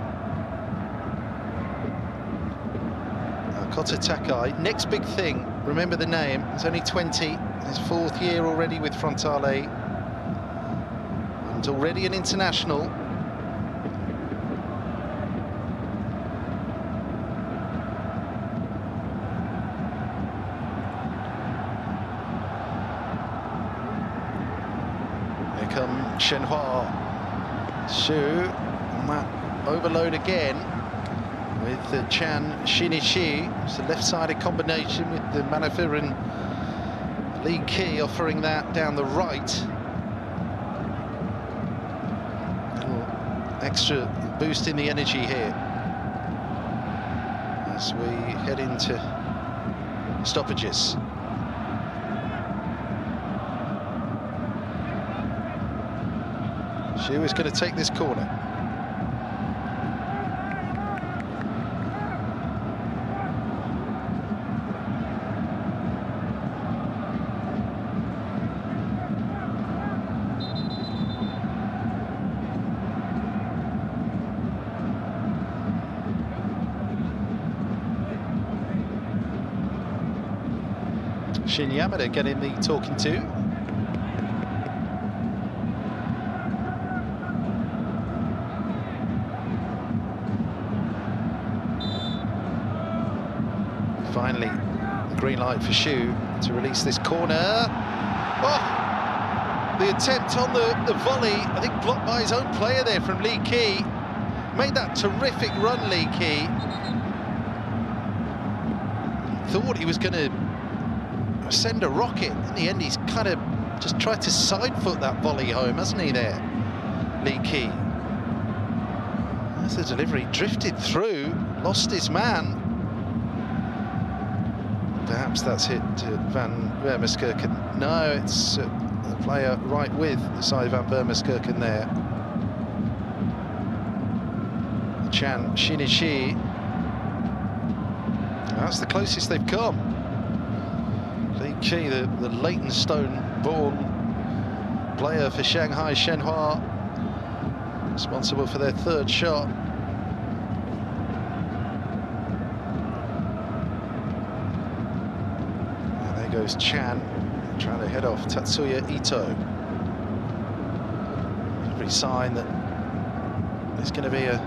Kota Takai, next big thing, remember the name, he's only 20, his 4th year already with Frontale. And already an international. Come Shenhua, Xu on that overload again with Chan Shinichi. It's a left-sided combination with the Manafir and Li Qi offering that down the right. A little extra boost in the energy here as we head into stoppages. She was going to take this corner. Shin Yamada getting the talking to. Finally, green light for Xu to release this corner. Oh, the attempt on the volley, I think blocked by his own player there from Li Qi. Made that terrific run, Li Qi. Thought he was going to send a rocket. In the end, he's kind of just tried to side foot that volley home, hasn't he there, Li Qi? As the delivery drifted through, lost his man. Perhaps that's hit Van Vermeerskirchen. No, it's the player right with the side of Van Vermeerskirchen there. Chan Shinichi. That's the closest they've come. Li Qi, the Leytonstone-born player for Shanghai Shenhua, responsible for their 3rd shot. Goes Chan, trying to head off Tatsuya Ito. Every sign that there's going to be a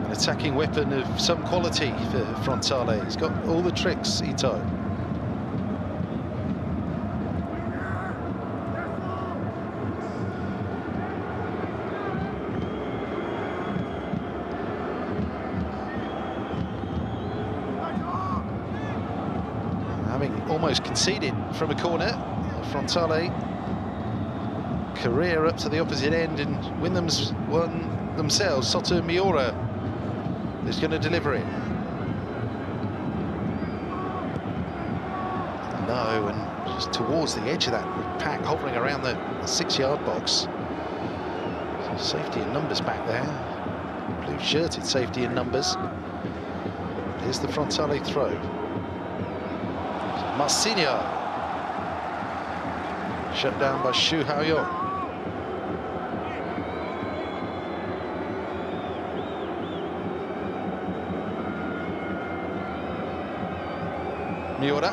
An attacking weapon of some quality for Frontale. He's got all the tricks, Ito. Having almost conceded from a corner, Frontale career up to the opposite end, and Wyndham's won themselves. Soto Miura is going to deliver it. No, and just towards the edge of that pack, hovering around the 6-yard box. So safety in numbers back there. Blue-shirted safety in numbers. Here's the Frontale throw. Marcinho. Shut down by Xu Haoyong. Miura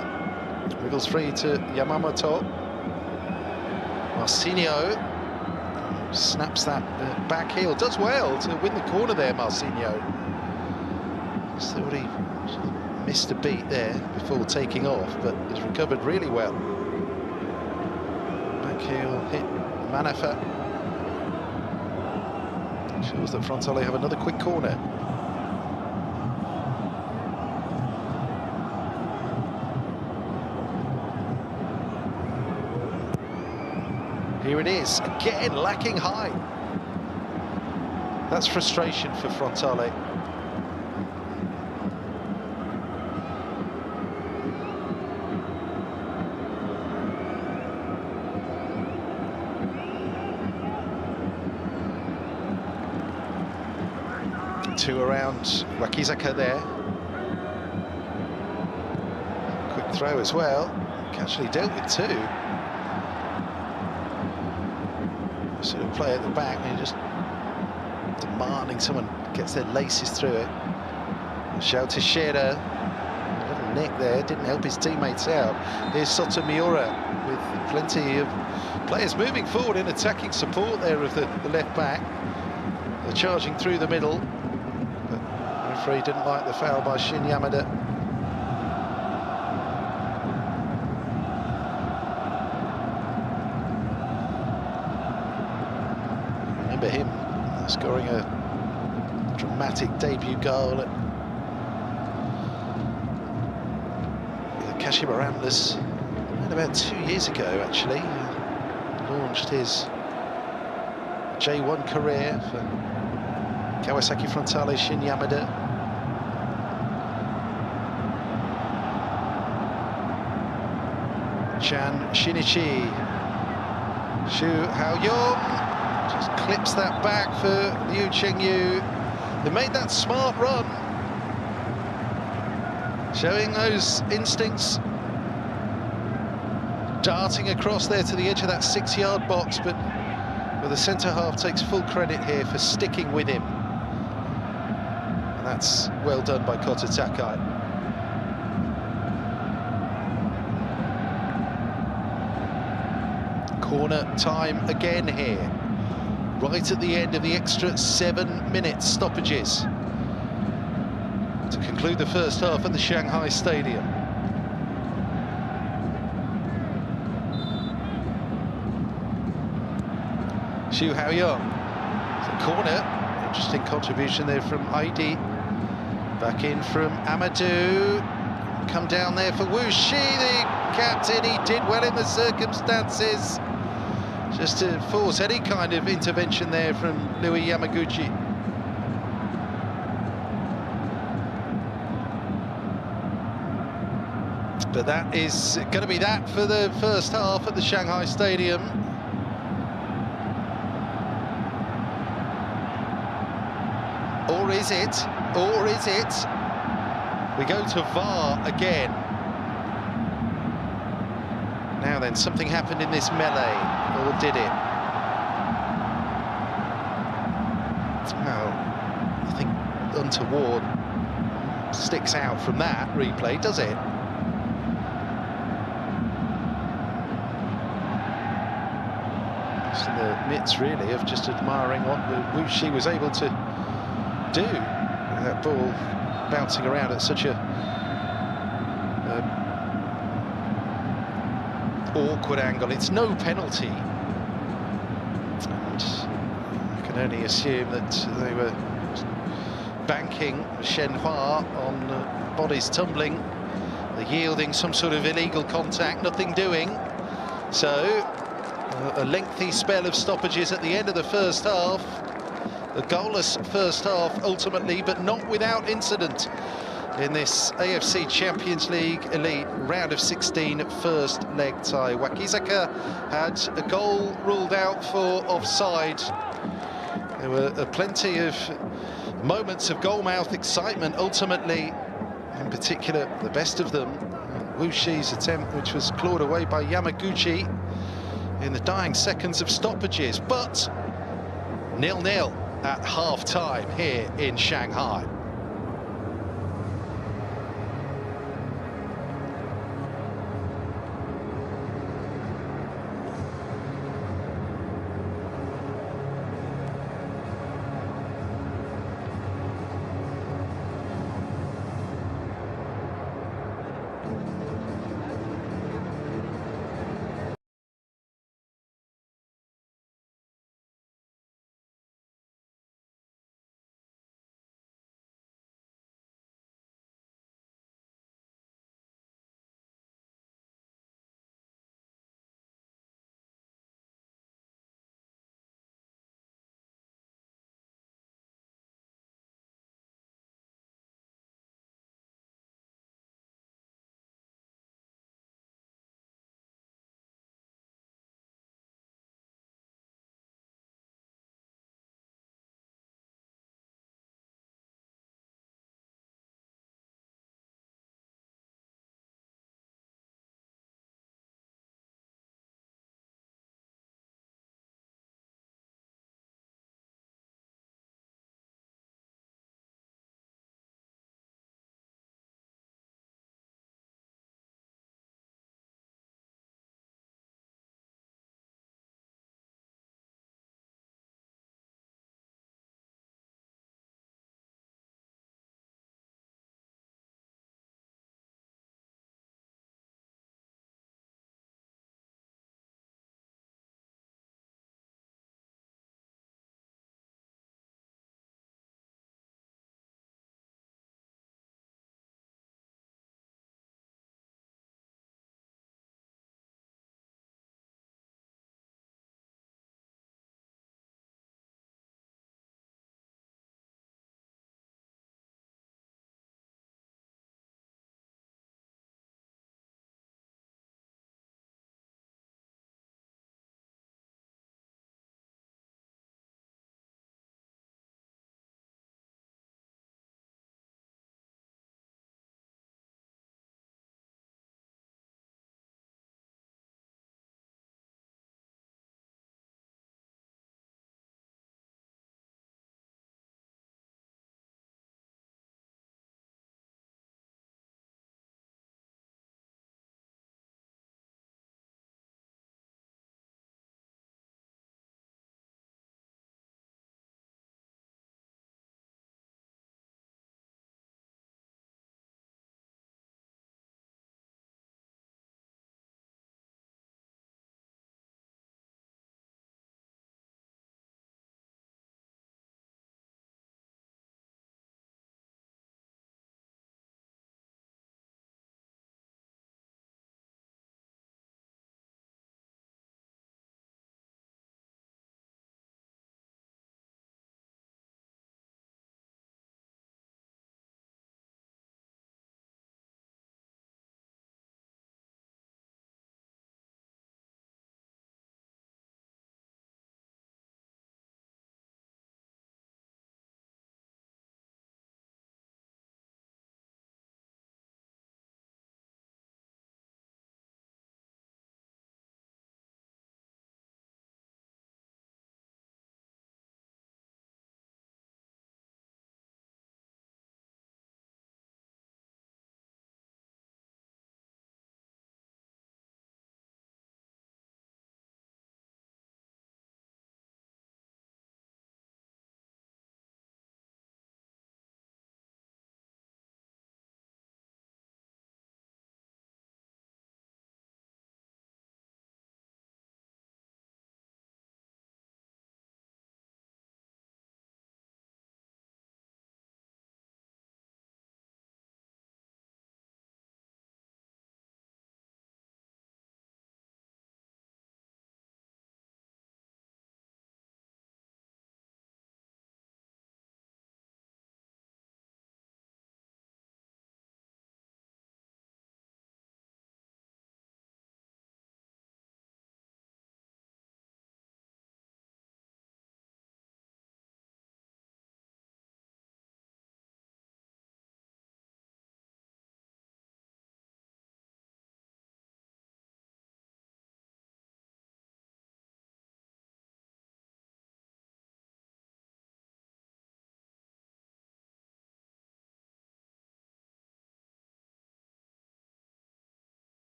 wriggles free to Yamamoto. Marcinho snaps that back heel. Does well to win the corner there, Marcinho. Just thought he missed a beat there before taking off, but has recovered really well. Back heel hit Manafa. Shows that Frontale have another quick corner. Here it is, again lacking high. That's frustration for Frontale. Two around Wakizaka there. Quick throw as well. Actually dealt with two. Sort of play at the back, and you're just demanding someone gets their laces through it. Xiao Teixeira, a little nick there, didn't help his teammates out. Here's Soto Miura with plenty of players moving forward in attacking support there of the left back. They're charging through the middle, but the referee didn't like the foul by Shin Yamada. Him scoring a dramatic debut goal at Kashima Ramblers about 2 years ago, actually. Launched his J1 career for Kawasaki Frontale Shin Yamada. Chan Shinichi. Xu Haoyong just clips that back for Liu Chengyu. They made that smart run, showing those instincts, darting across there to the edge of that 6-yard box, but the centre half takes full credit here for sticking with him. And that's well done by Kota Takai. Corner time again here. Right at the end of the extra 7 minutes stoppages to conclude the first half at the Shanghai Stadium. Xu Haoyong, corner, interesting contribution there from Aidi. Back in from Amadou, come down there for Wu Shi, the captain. He did well in the circumstances, just to force any kind of intervention there from Louis Yamaguchi. But that is going to be that for the first half at the Shanghai Stadium. Or is it? Or is it? We go to VAR again. Now then, something happened in this melee, or did it? Well, nothing untoward sticks out from that replay, does it? Just in the midst, really, of just admiring what Wu Shi was able to do that ball bouncing around at such a awkward angle. It's no penalty, and I can only assume that they were banking Shanghai on bodies tumbling, yielding some sort of illegal contact, nothing doing. So a lengthy spell of stoppages at the end of the first half. A goalless first half ultimately, but not without incident in this AFC Champions League Elite round of 16 first leg tie. Wakizaka had a goal ruled out for offside. There were plenty of moments of goalmouth excitement. Ultimately, in particular, the best of them, Wushi's attempt, which was clawed away by Yamaguchi in the dying seconds of stoppages. But 0-0 at half-time here in Shanghai.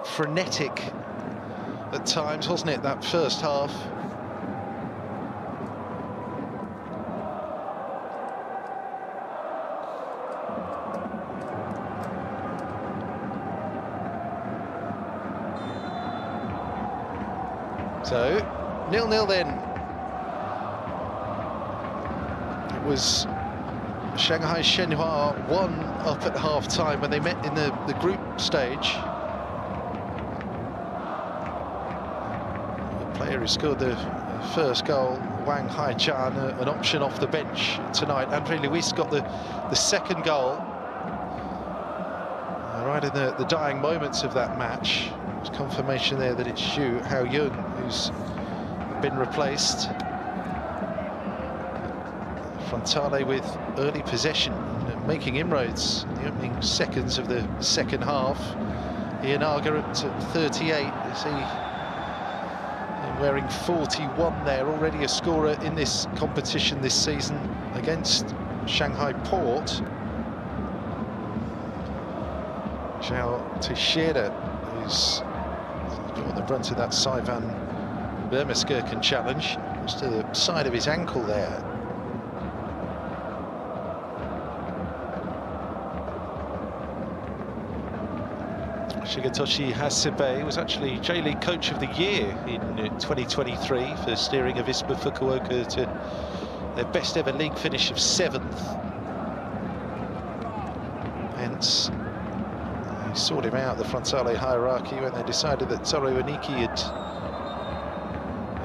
frenetic at times, wasn't it, that first half? So, 0-0 then. It was Shanghai Shenhua 1 up at half-time when they met in the group stage. The player who scored the first goal, Wang Haijian, an option off the bench tonight. Andre Luis got the second goal. Right in the dying moments of that match. There's confirmation there that it's Xu Haoyun who's been replaced. Frontale with early possession, making inroads in the opening seconds of the second half. Ianaga at 38, is he wearing 41 there, already a scorer in this competition this season against Shanghai Port. Zhao Teixeira, who's on the brunt of that Saivan Vermeskirchen challenge, just to the side of his ankle there. Shigetoshi Hasebe was actually J-League Coach of the Year in 2023 for steering Avispa Fukuoka to their best ever league finish of 7th. Hence, he sought him out the Frontale hierarchy when they decided that Toru Oniki had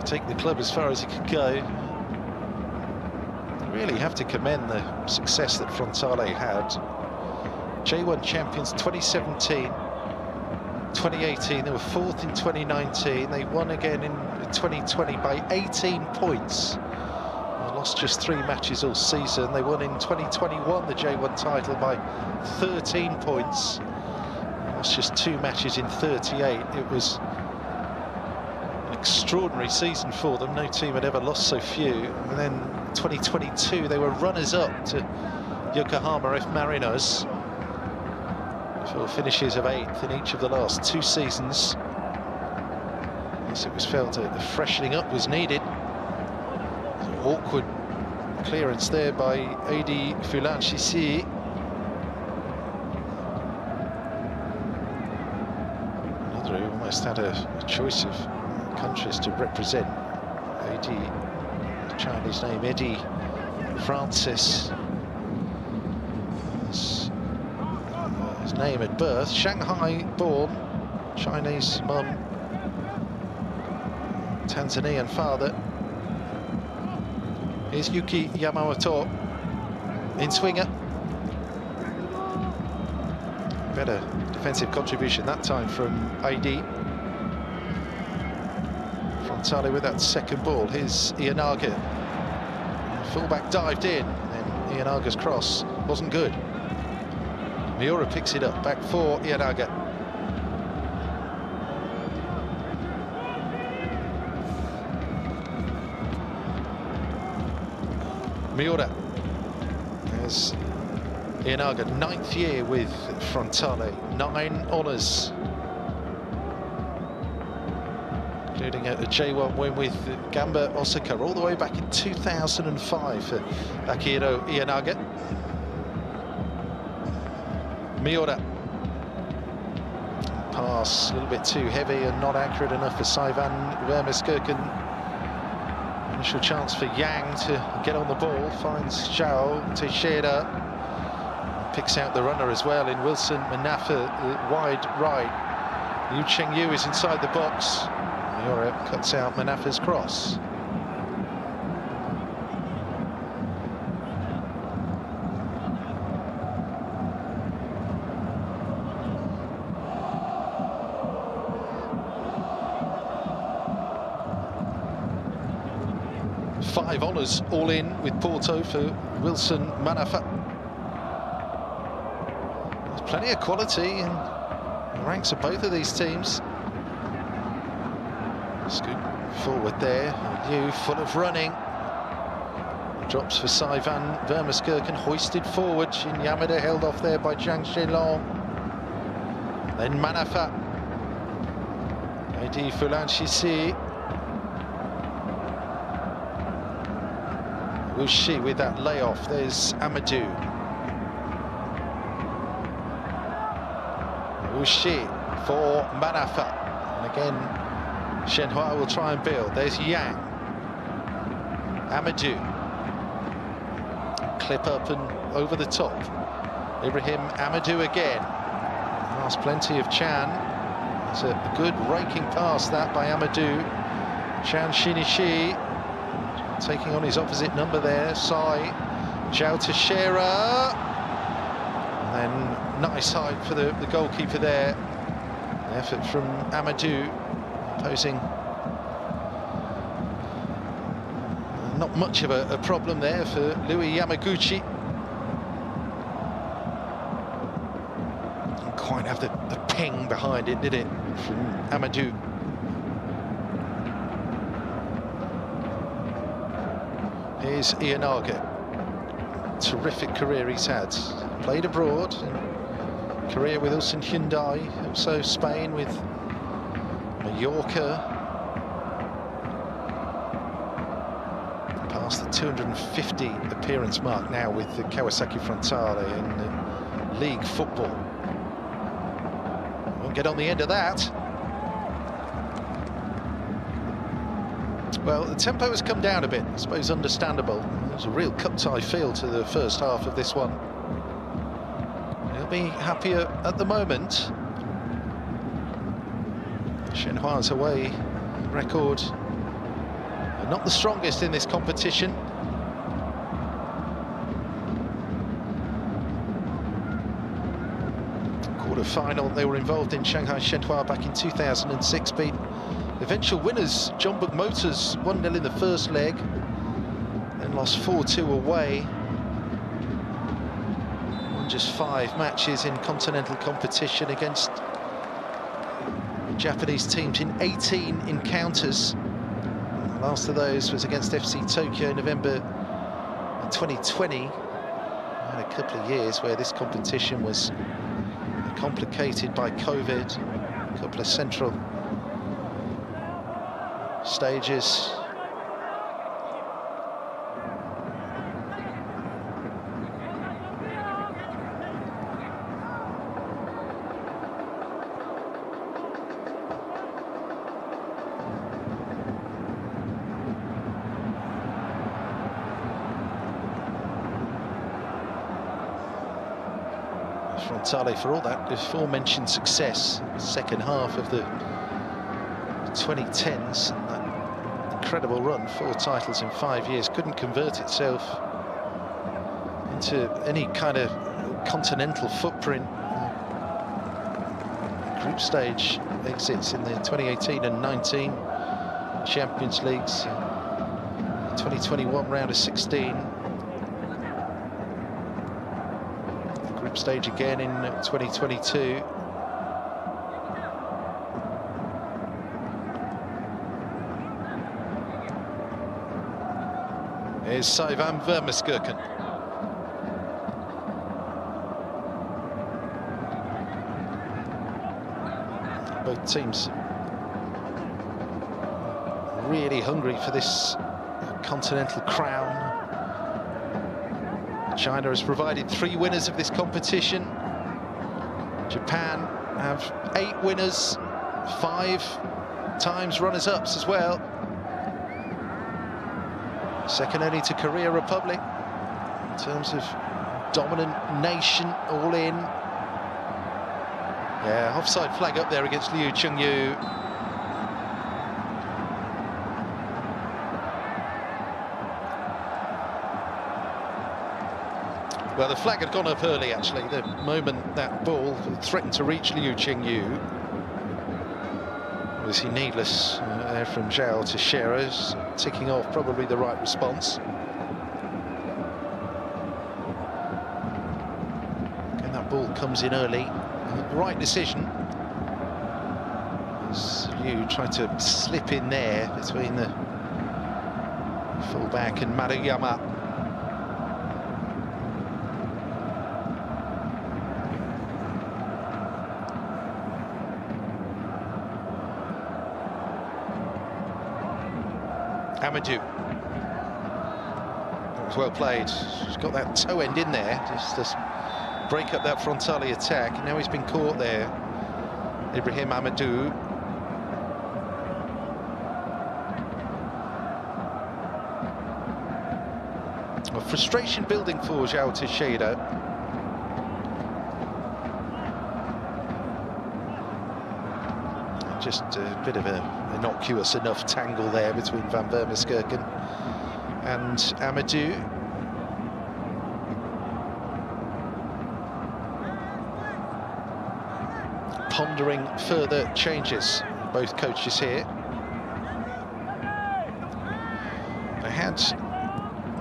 taken the club as far as he could go. You really have to commend the success that Frontale had. J1 champions 2017, 2018, they were 4th in 2019, they won again in 2020 by 18 points. They lost just 3 matches all season. They won in 2021 the J1 title by 13 points. Lost just 2 matches in 38. It was an extraordinary season for them. No team had ever lost so few. And then 2022 they were runners-up to Yokohama F Marinos. For finishes of 8th in each of the last 2 seasons. Yes, it was felt that the freshening up was needed. Awkward clearance there by Adi Fulanchisi. Another who almost had a choice of countries to represent. Adi, Chinese name, Eddie Francis. His name at birth, Shanghai born, Chinese mum, Tanzanian father. Here's Yuki Yamamoto in swinger. Better defensive contribution that time from AD. Frontale with that second ball. Here's Ianaga. Fullback dived in, and Ianaga's cross wasn't good. Miura picks it up, back for Ianaga. Miura. There's Ianaga, 9th year with Frontale, 9 honours. Including a J1 win with Gamba Osaka all the way back in 2005 for Akihiro Ianaga. Miura. Pass a little bit too heavy and not accurate enough for Saivan Vermeskirchen. Initial chance for Yang to get on the ball, finds Zhao Teixeira. Picks out the runner as well in Wilson Manafa, wide right. Liu Chengyu is inside the box. Miura cuts out Manafa's cross. Five honours all in with Porto for Wilson Manafa. There's plenty of quality in the ranks of both of these teams. Scoop forward there, Liu full of running. Drops for Saivan Vermeskirchen, hoisted forward. Shin Yamada held off there by Zhang Shenlong. Then Manafa Mehdi Fulanchisi. Ushi with that layoff. There's Amadou. Ushi for Manafa. And again, Shanghai will try and build. There's Yang. Amadou. Clip up and over the top. Ibrahim Amadou again. Lost plenty of Chan. It's a good raking pass that by Amadou. Chan Shinichi taking on his opposite number there. Sai. Zhao Teixeira. And then nice height for the goalkeeper there. The effort from Amadou, posing not much of a problem there for Louis Yamaguchi. Didn't quite have the ping behind it, did it, from Amadou. Here's Ianaga. Terrific career he's had. Played abroad, career with Ulsan Hyundai, also Spain with Mallorca. Past the 250 appearance mark now with the Kawasaki Frontale in league football. Won't get on the end of that. Well, the tempo has come down a bit, I suppose understandable. There's a real cup-tie feel to the first half of this one. He'll be happier at the moment. Shanghai's away record, not the strongest in this competition. Quarter-final, they were involved in Shanghai Shenhua back in 2006, beat eventual winners Jeonbuk Motors 1-0 in the first leg, then lost 4-2 away. Won just 5 matches in continental competition against Japanese teams in 18 encounters. The last of those was against FC Tokyo in November 2020. And a couple of years where this competition was complicated by COVID. A couple of central stages. Frontale, for all that aforementioned success, second half of the 2010s, and that incredible run, 4 titles in 5 years, couldn't convert itself into any kind of continental footprint. Group stage exits in the 2018 and 19 Champions Leagues, 2021 round of 16. Group stage again in 2022. Is Saivan Vermeskirchen. Both teams really hungry for this continental crown. China has provided 3 winners of this competition. Japan have 8 winners, 5 times runners-ups as well. Second only to Korea Republic in terms of dominant nation, all in. Yeah, offside flag up there against Liu Chengyu. Well, the flag had gone up early, actually, the moment that ball threatened to reach Liu Chengyu. Obviously needless there from Zhao Teixeira, ticking off probably the right response. Again, that ball comes in early. Right decision. As Liu tried to slip in there between the fullback and Maruyama. Amadou. That was well played. He's got that toe end in there, just to break up that frontale attack. And now he's been caught there. Ibrahim Amadou. A frustration building for João Teixeira. Just a bit of an innocuous enough tangle there between Van Vermeskirchen and Amadou. Pondering further changes, both coaches here. They had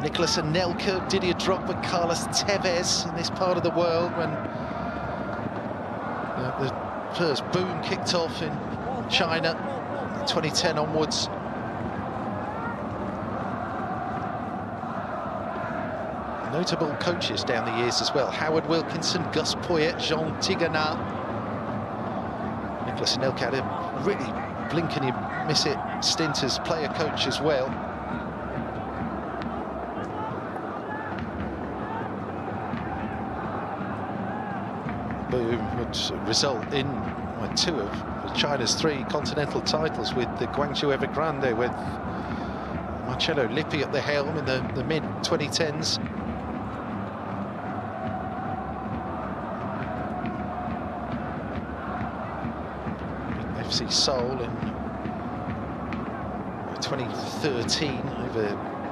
Nicolas Anelka, Didier Drogba, Carlos Tevez in this part of the world when the first boom kicked off in China, 2010 onwards. Notable coaches down the years as well. Howard Wilkinson, Gus Poyet, Jean Tigana. Nicolas Anelka had a really blink and you miss it stint as player coach as well. Boom would result in two of China's 3 continental titles, with the Guangzhou Evergrande with Marcello Lippi at the helm in the mid-2010s. FC Seoul in 2013 over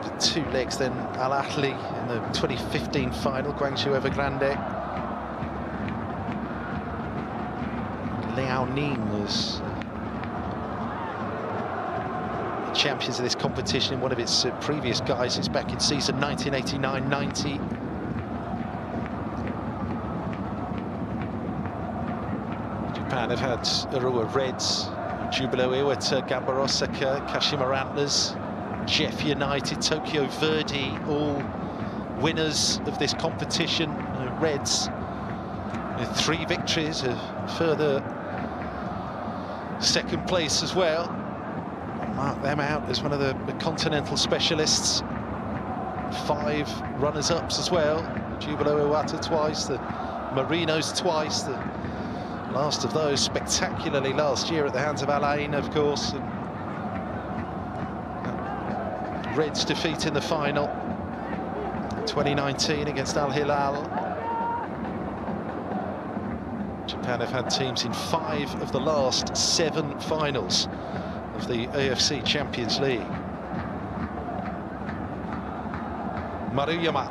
the 2 legs, then Al Ahly in the 2015 final, Guangzhou Evergrande. Liaoning was champions of this competition in one of its previous guises back in season 1989-90. Japan have had Arua Reds, Jubilo Iwata, Gamba Osaka, Kashima Antlers, Jeff United, Tokyo Verdy, all winners of this competition. Reds with 3 victories, a further second place as well. Mark them out as one of the continental specialists. 5 runners-ups as well. Jubilo Iwata twice, the Marinos twice, the last of those spectacularly last year at the hands of Alain, of course. And Reds defeat in the final 2019 against Al Hilal. Japan have had teams in 5 of the last 7 finals of the AFC Champions League. Maruyama.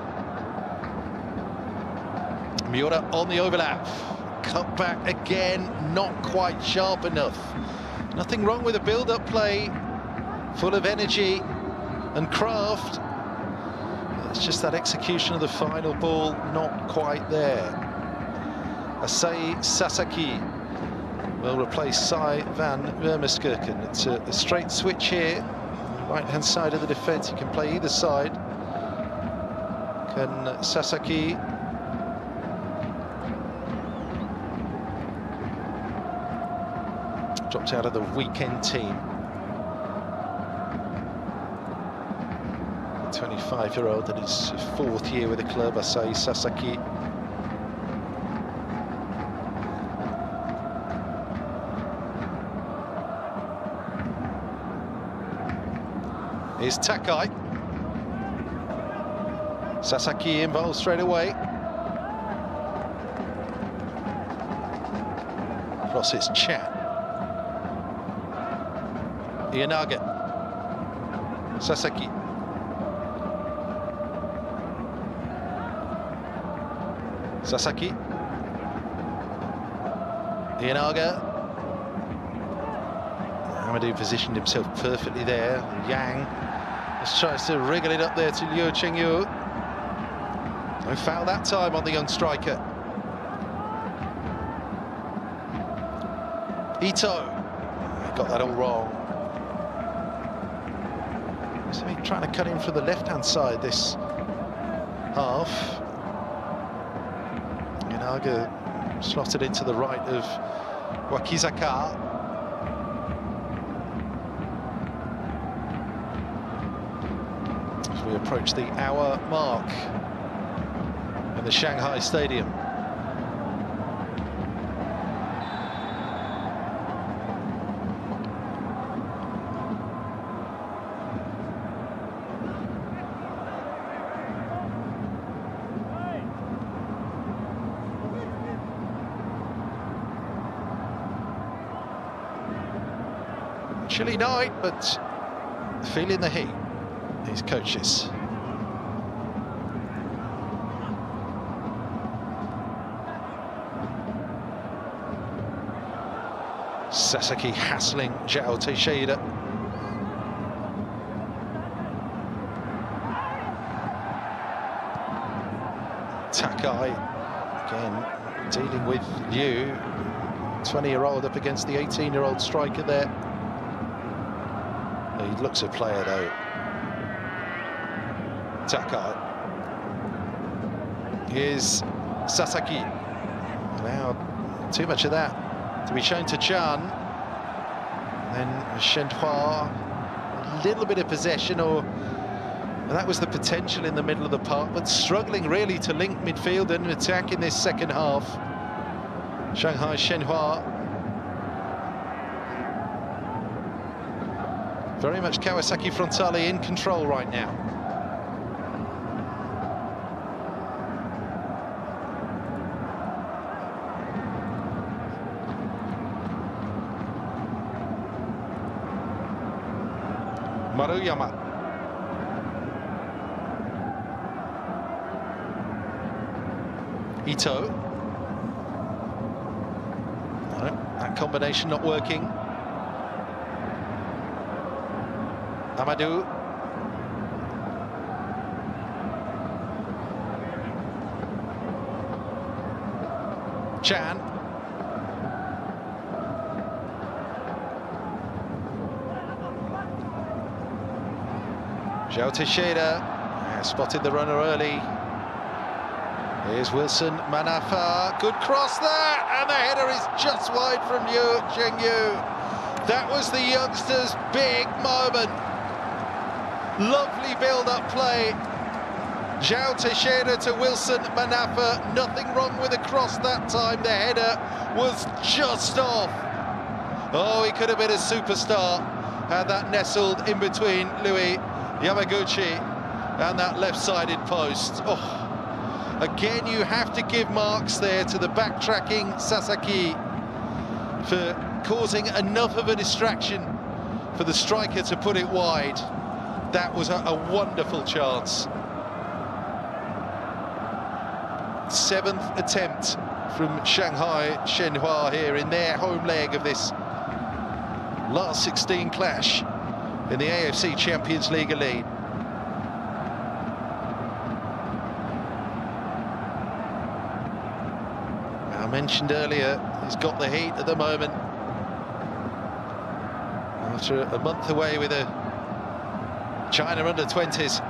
Miura on the overlap. Cut back again, not quite sharp enough. Nothing wrong with a build-up play, full of energy and craft. It's just that execution of the final ball, not quite there. Asai Sasaki will replace Sai van Vermeskirchen. It's a straight switch here. Right-hand side of the defence, he can play either side. Can Sasaki dropped out of the weekend team. 25-year-old in his 4th year with the club, Asai Sasaki. Here's Takai. Sasaki involved straight away. Crosses Chan. Iyanaga. Sasaki. Sasaki. Iyanaga. Amadou positioned himself perfectly there. Yang just tries to wriggle it up there to Liu Chengyu. No foul that time on the young striker. Ito. Got that all wrong. So he's trying to cut in from the left-hand side this half. Iyanaga slotted into the right of Wakizaka. we approach the hour mark in the Shanghai Stadium. Chilly night, but feeling the heat, these coaches. Sasaki hassling João Teixeira. Takai, again, dealing with Liu, 20-year-old up against the 18-year-old striker there. He looks a player though. Takai. Here's Sasaki. Now, too much of that to be shown to Chan. Then Shenhua, a little bit of possession, and that was the potential in the middle of the park, but struggling really to link midfield and attack in this second half. Shanghai Shenhua. Very much Kawasaki Frontale in control right now. Maruyama. Ito. No, that combination not working. Amadou. Chan. João Teixeira spotted the runner early. Here's Wilson Manafa. Good cross there, and the header is just wide from Chengyu. That was the youngster's big moment. Lovely build-up play. João Teixeira to Wilson Manafa. Nothing wrong with the cross that time. The header was just off. Oh, he could have been a superstar had that nestled in between Louis Yamaguchi and that left-sided post. Oh, again, you have to give marks there to the backtracking Sasaki for causing enough of a distraction for the striker to put it wide. That was a wonderful chance. 7th attempt from Shanghai Shenhua here in their home leg of this last 16 clash in the AFC Champions League elite. I mentioned earlier, he's got the heat at the moment. After a month away with a China under-20s.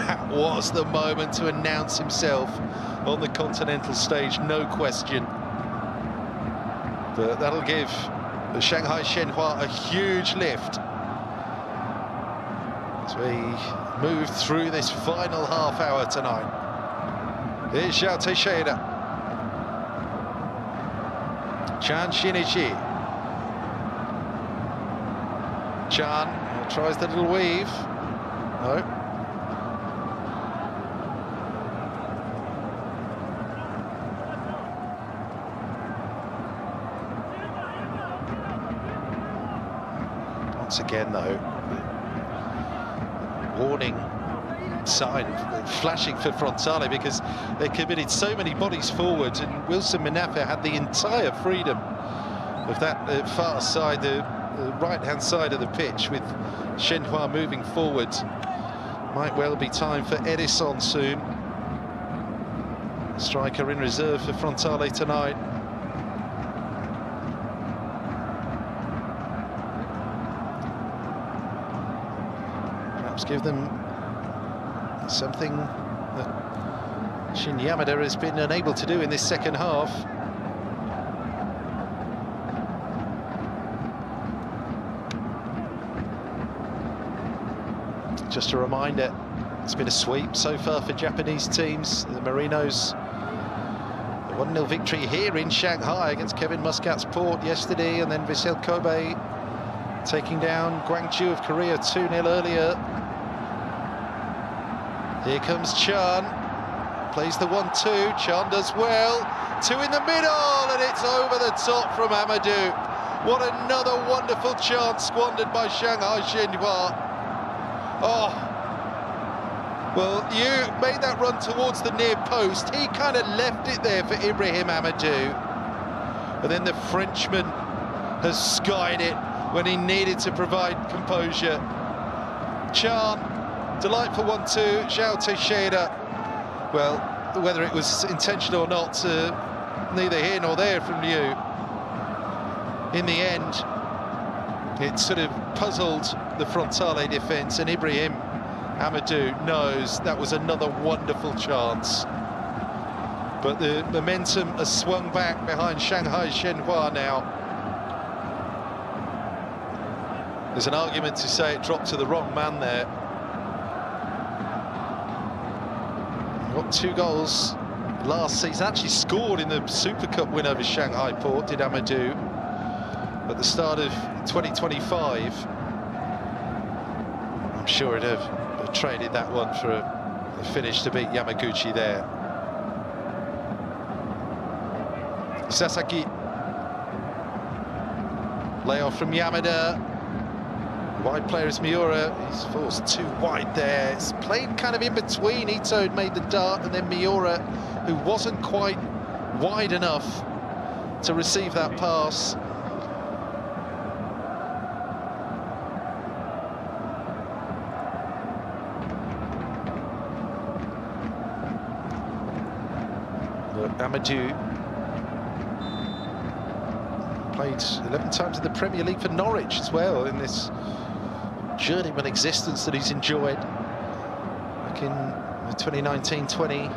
That was the moment to announce himself on the continental stage, no question. But that'll give the Shanghai Shenhua a huge lift as we move through this final half hour tonight. Here's João Teixeira. Chan Shinichi. Chan tries the little weave. No. Once again, though, warning sign flashing for Frontale because they committed so many bodies forward, and Wilson Manafa had the entire freedom of that far side, the right-hand side of the pitch, with Shenhua moving forward. Might well be time for Edison soon. Striker in reserve for Frontale tonight. Perhaps give them something that Shin Yamada has been unable to do in this second half. Just a reminder, it's been a sweep so far for Japanese teams. The Marinos, a 1-0 victory here in Shanghai against Kevin Muscat's Port yesterday, and then Vissel Kobe taking down Gwangju of Korea 2-0 earlier. Here comes Chan, plays the 1-2, Chan does well, 2 in the middle, and it's over the top from Amadou. What another wonderful chance squandered by Shanghai Shenhua. Oh, well, you made that run towards the near post. He kind of left it there for Ibrahim Amadou. And then the Frenchman has skied it when he needed to provide composure. Chan, delightful 1-2, Zhao Teixeira. Well, whether it was intentional or not, neither here nor there from Liu. In the end, it sort of puzzled the Frontale defence, and Ibrahim Amadou knows that was another wonderful chance. But the momentum has swung back behind Shanghai Shenhua now. There's an argument to say it dropped to the wrong man there. Got 2 goals last season, actually scored in the Super Cup win over Shanghai Port, did Amadou, at the start of 2025. I'm sure he'd have traded that one for a finish to beat Yamaguchi there. Sasaki. Layoff from Yamada. Wide player is Miura. He's forced too wide there. It's played kind of in between. Ito had made the dart, and then Miura, who wasn't quite wide enough to receive that pass. Amadou played 11 times in the Premier League for Norwich as well in this journeyman existence that he's enjoyed back in 2019-20,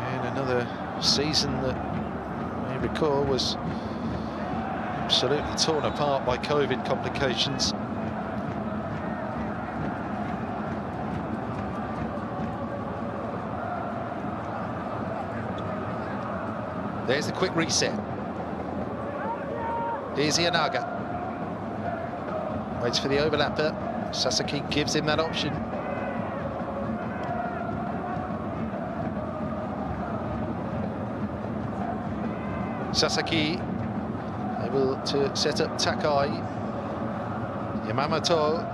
and another season that I recall was absolutely torn apart by COVID complications. There's the quick reset. Here's Ianaga. Waits for the overlapper. Sasaki gives him that option. Sasaki able to set up Takai. Yamamoto.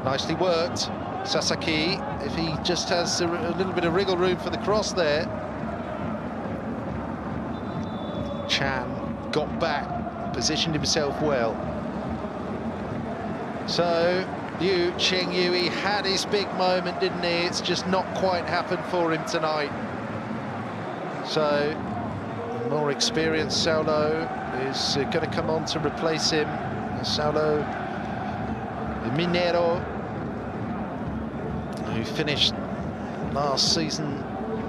Nicely worked. Sasaki, if he just has a little bit of wriggle room for the cross there. Chan got back, positioned himself well. So, Liu Qingyu, he had his big moment, didn't he? It's just not quite happened for him tonight. So, more experienced Saulo is going to come on to replace him. Saulo Minero, who finished last season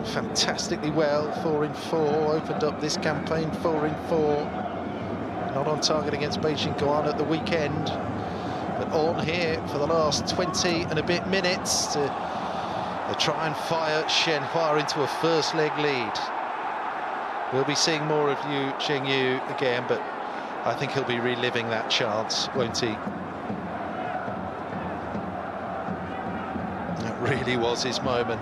fantastically well, 4 in 4, opened up this campaign 4 in 4. Not on target against Beijing Guan at the weekend, but on here for the last 20 and a bit minutes to try and fire Shenhua into a first leg lead. We'll be seeing more of Liu Qingyu again, but I think he'll be reliving that chance, won't he? That really was his moment.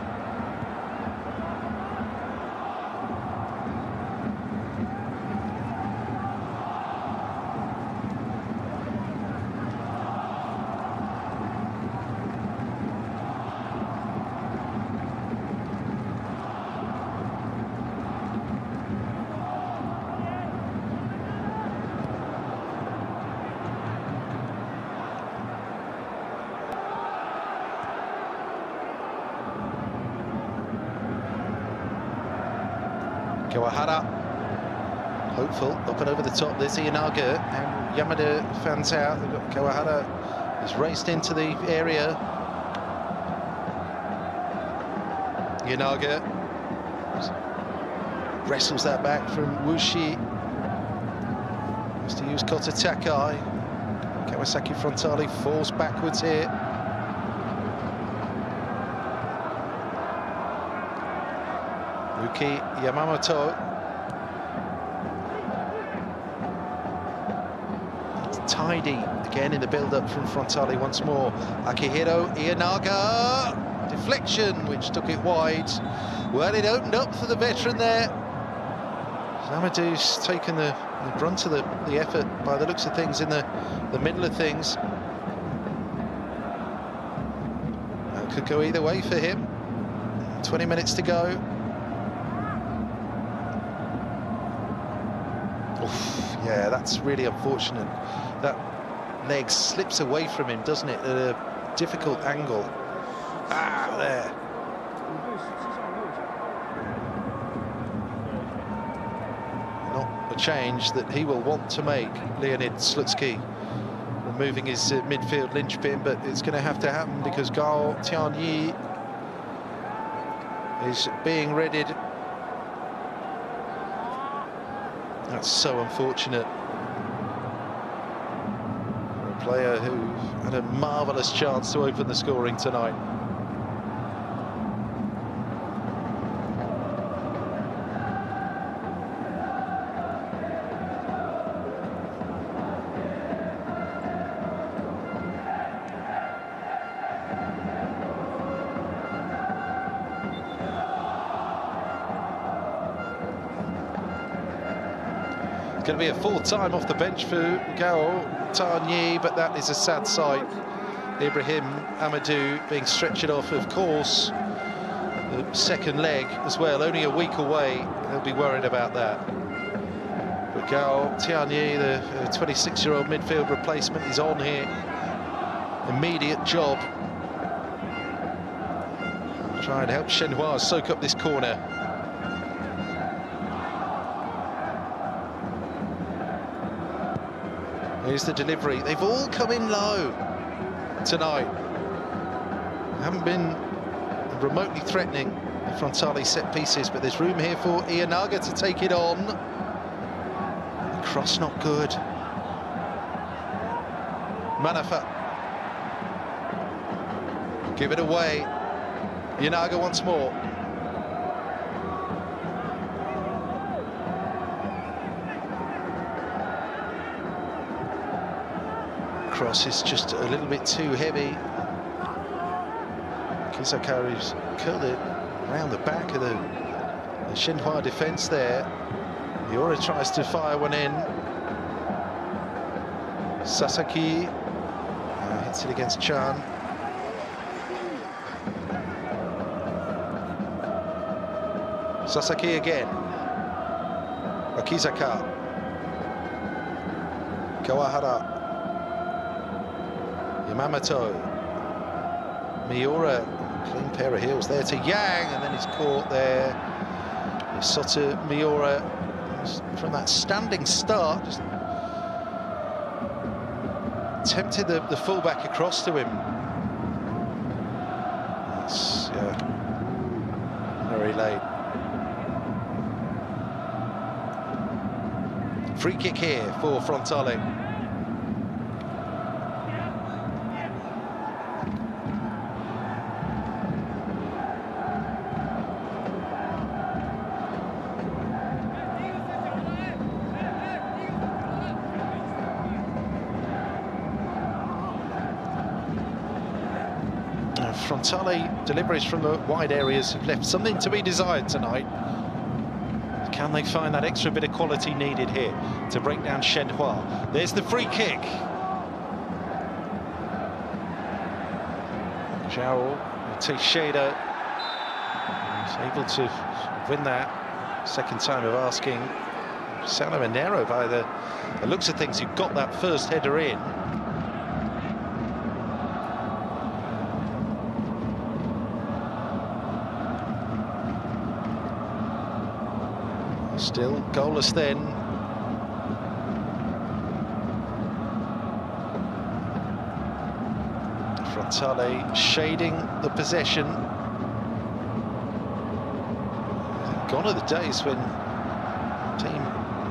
Kawahara, hopeful, up and over the top. There's Ianaga, and Yamada fans out. Kawahara has raced into the area. Ianaga wrestles that back from Wuxi. Has to use Kota Takai. Kawasaki Frontale falls backwards here. Yuki Yamamoto. It's tidy again in the build-up from Frontale once more. Akihiro Ienaga. Deflection, which took it wide. Well, it opened up for the veteran there. Amadou's taken the brunt of the effort by the looks of things in the middle of things. That could go either way for him. 20 minutes to go. Oof, yeah, that's really unfortunate. That leg slips away from him, doesn't it, at a difficult angle. Ah, there. Change that he will want to make, Leonid Slutsky, removing his midfield linchpin, but it's going to have to happen because Gao Tianyi is being readied. That's so unfortunate for a player who had a marvellous chance to open the scoring tonight. Going to be a full time off the bench for Gao Tianyi, but that is a sad sight. Ibrahim Amadou being stretched off, of course. The second leg as well, only a week away. They'll be worried about that. But Gao Tianyi, the 26-year-old midfield replacement, is on here. Immediate job. Try and help Shenhua soak up this corner. Here's the delivery. They've all come in low tonight. They haven't been remotely threatening the Frontale set pieces, but there's room here for Ienaga to take it on. The cross not good. Manafa. Give it away. Ienaga once more. Cross is just a little bit too heavy. Kisakaru's curled it around the back of the Shenhua defence there. Miura tries to fire one in. Sasaki hits it against Chan. Sasaki again. Akizaka. Kawahara. Yamamoto. Miura, clean pair of heels there to Yang, and then he's caught there. Sota Miura, from that standing start, just tempted the fullback across to him. That's, yeah, very late. Free kick here for Frontale. Frontale deliveries from the wide areas have left something to be desired tonight. Can they find that extra bit of quality needed here to break down Shenhua? There's the free kick. Zhao Teixeira is able to win that. Second time of asking. Salo Monero, by the looks of things, who got that first header in. Still goalless then. Frontale shading the possession. Gone are the days when the team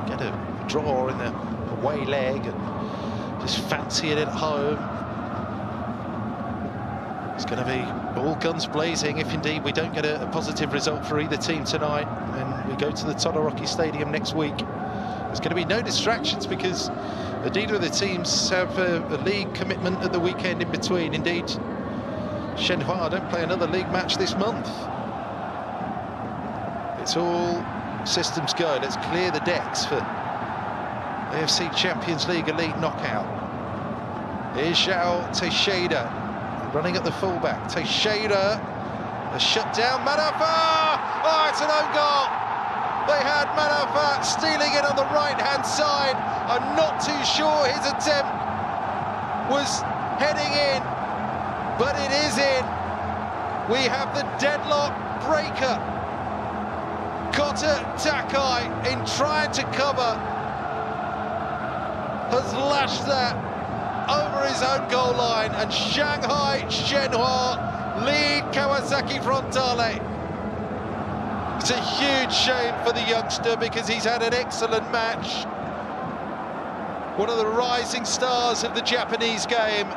get a draw in the away leg and just fancying it at home. It's going to be all guns blazing if indeed we don't get a positive result for either team tonight and we go to the Todoroki Stadium next week. There's going to be no distractions because neither of the teams have a league commitment at the weekend in between. Indeed, Shanghai don't play another league match this month. It's all systems go. Let's clear the decks for AFC Champions League Elite Knockout. Here's João Teixeira running at the fullback. Teixeira has shut down Manafa. Oh, it's an own goal. They had Manafa stealing it on the right-hand side. I'm not too sure his attempt was heading in, but it is in. We have the deadlock breaker. Kota Takai, in trying to cover, has lashed that over his own goal line, and Shanghai Shenhua lead Kawasaki Frontale. It's a huge shame for the youngster because he's had an excellent match. One of the rising stars of the Japanese game,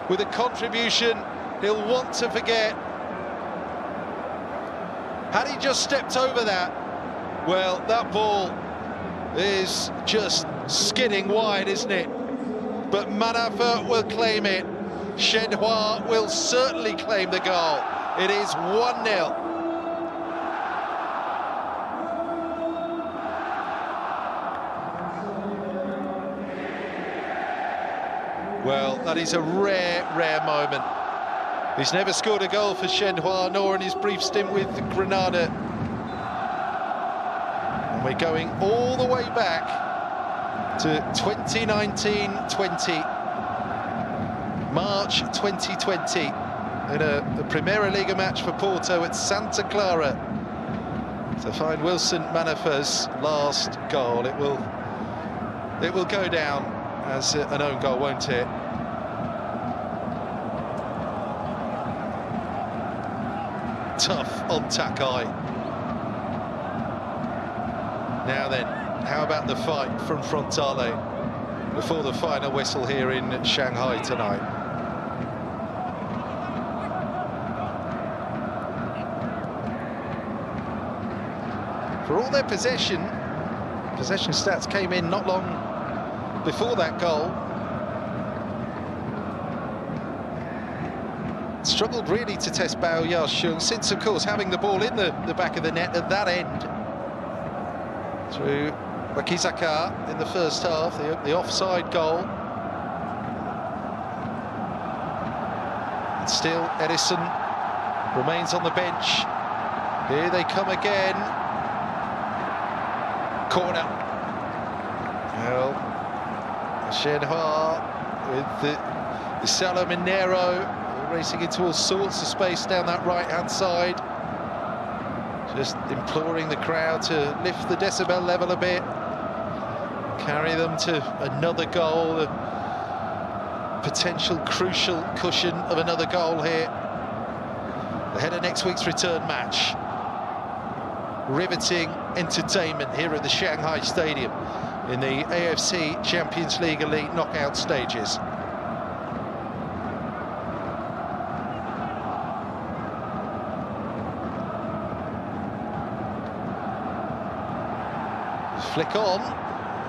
with a contribution he'll want to forget. Had he just stepped over that, well, that ball is just skidding wide, isn't it? But Manafa will claim it. Shenhua will certainly claim the goal. It is 1-0. Well, that is a rare, rare moment. He's never scored a goal for Shenhua, nor in his brief stint with Granada. And we're going all the way back to 2019-20, March 2020, in a Primera Liga match for Porto at Santa Clara to find Wilson Manafa's last goal. It will go down as an own goal, won't it? Tough on Takai. Now then, how about the fight from Frontale before the final whistle here in Shanghai tonight? For all their possession stats came in not long before that goal. Struggled really to test Bao Yashung since, of course, having the ball in the back of the net at that end. Through Wakizaka in the first half, the offside goal. And still, Edison remains on the bench. Here they come again. Corner. Well, Shenhua with the Salaminero racing into all sorts of space down that right-hand side. Just imploring the crowd to lift the decibel level a bit. Carry them to another goal. A potential crucial cushion of another goal here. Ahead of next week's return match. Riveting entertainment here at the Shanghai Stadium in the AFC Champions League Elite knockout stages. Flick on.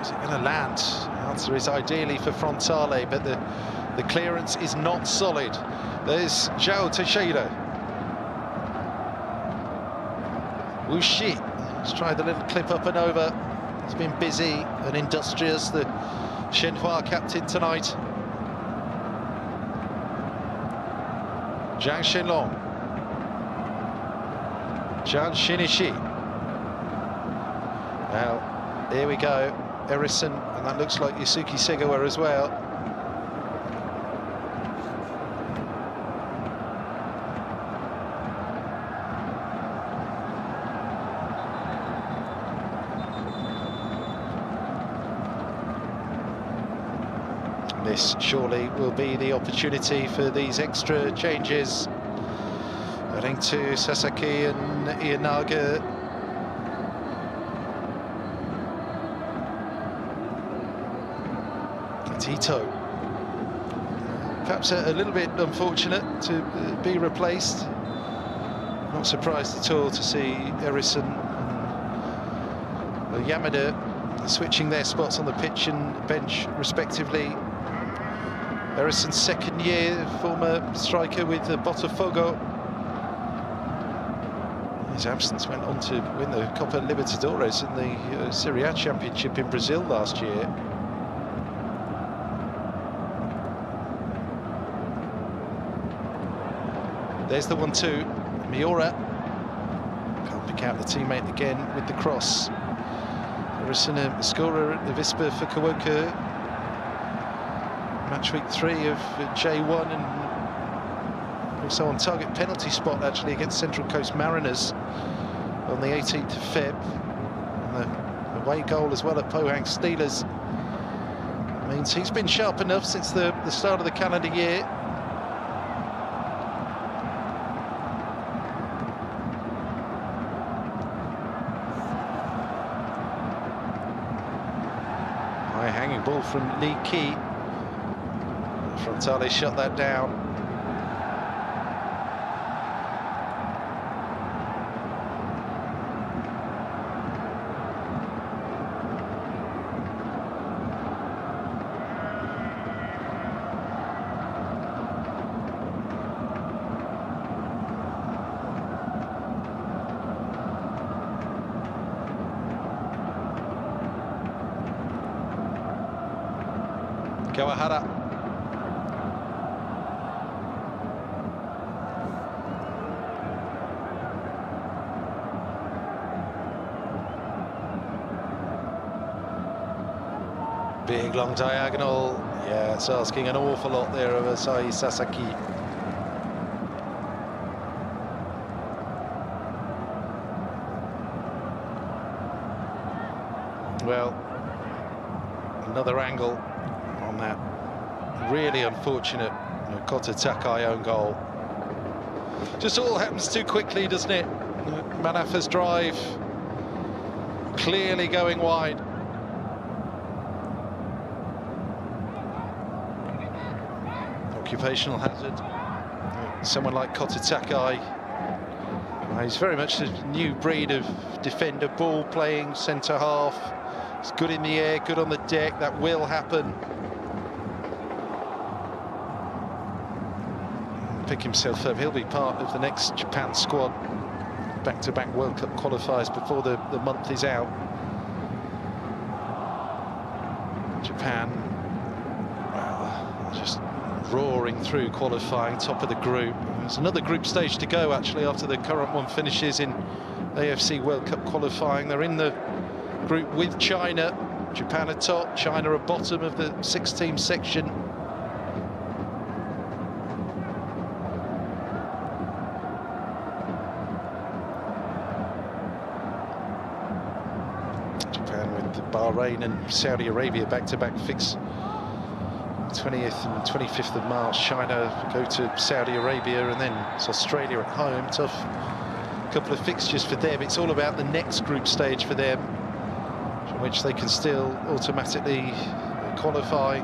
Is it going to land? The answer is ideally for Frontale, but the clearance is not solid. There's João Teixeira. Wu Shi has tried the little clip up and over. He's been busy and industrious, the Shenhua captain tonight. Zhang Shenlong. Zhang Shinishi. Now, here we go. Erison, and that looks like Yusuke Segawa as well. This surely will be the opportunity for these extra changes. Heading to Sasaki and Ienaga. Tito. Perhaps a little bit unfortunate to be replaced. Not surprised at all to see Erison and Yamada switching their spots on the pitch and bench respectively. Erison's second year, former striker with Botafogo. His absence went on to win the Copa Libertadores in the Serie A Championship in Brazil last year. There's the 1-2. Miura can't pick out the teammate again with the cross. Erison, a scorer at the Vispa Fukuoka. Match week 3 of J1, and also on target penalty spot actually against Central Coast Mariners on the 18th of Feb. And the away goal as well at Pohang Steelers means he's been sharp enough since the start of the calendar year. High hanging ball from Lee Ki. Frontale shut that down. Kawahara. Big long diagonal. Yeah, it's asking an awful lot there of Asahi Sasaki. Well, another angle on that really unfortunate Kota Takai own goal. Just all happens too quickly, doesn't it? Manafa's drive clearly going wide. Occupational hazard. Someone like Kota Takai. He's very much a new breed of defender, ball playing centre half. He's good in the air, good on the deck. That will happen. Pick himself up. He'll be part of the next Japan squad. Back-to-back World Cup qualifiers before the month is out. Japan, well, just roaring through qualifying, top of the group. There's another group stage to go actually after the current one finishes in AFC World Cup qualifying. They're in the group with China. Japan are top, China are bottom of the 6-team section. Japan with Bahrain and Saudi Arabia back-to-back fix. 20th and 25th of March, China go to Saudi Arabia, and then it's Australia at home. Tough couple of fixtures for them. It's all about the next group stage for them, from which they can still automatically qualify.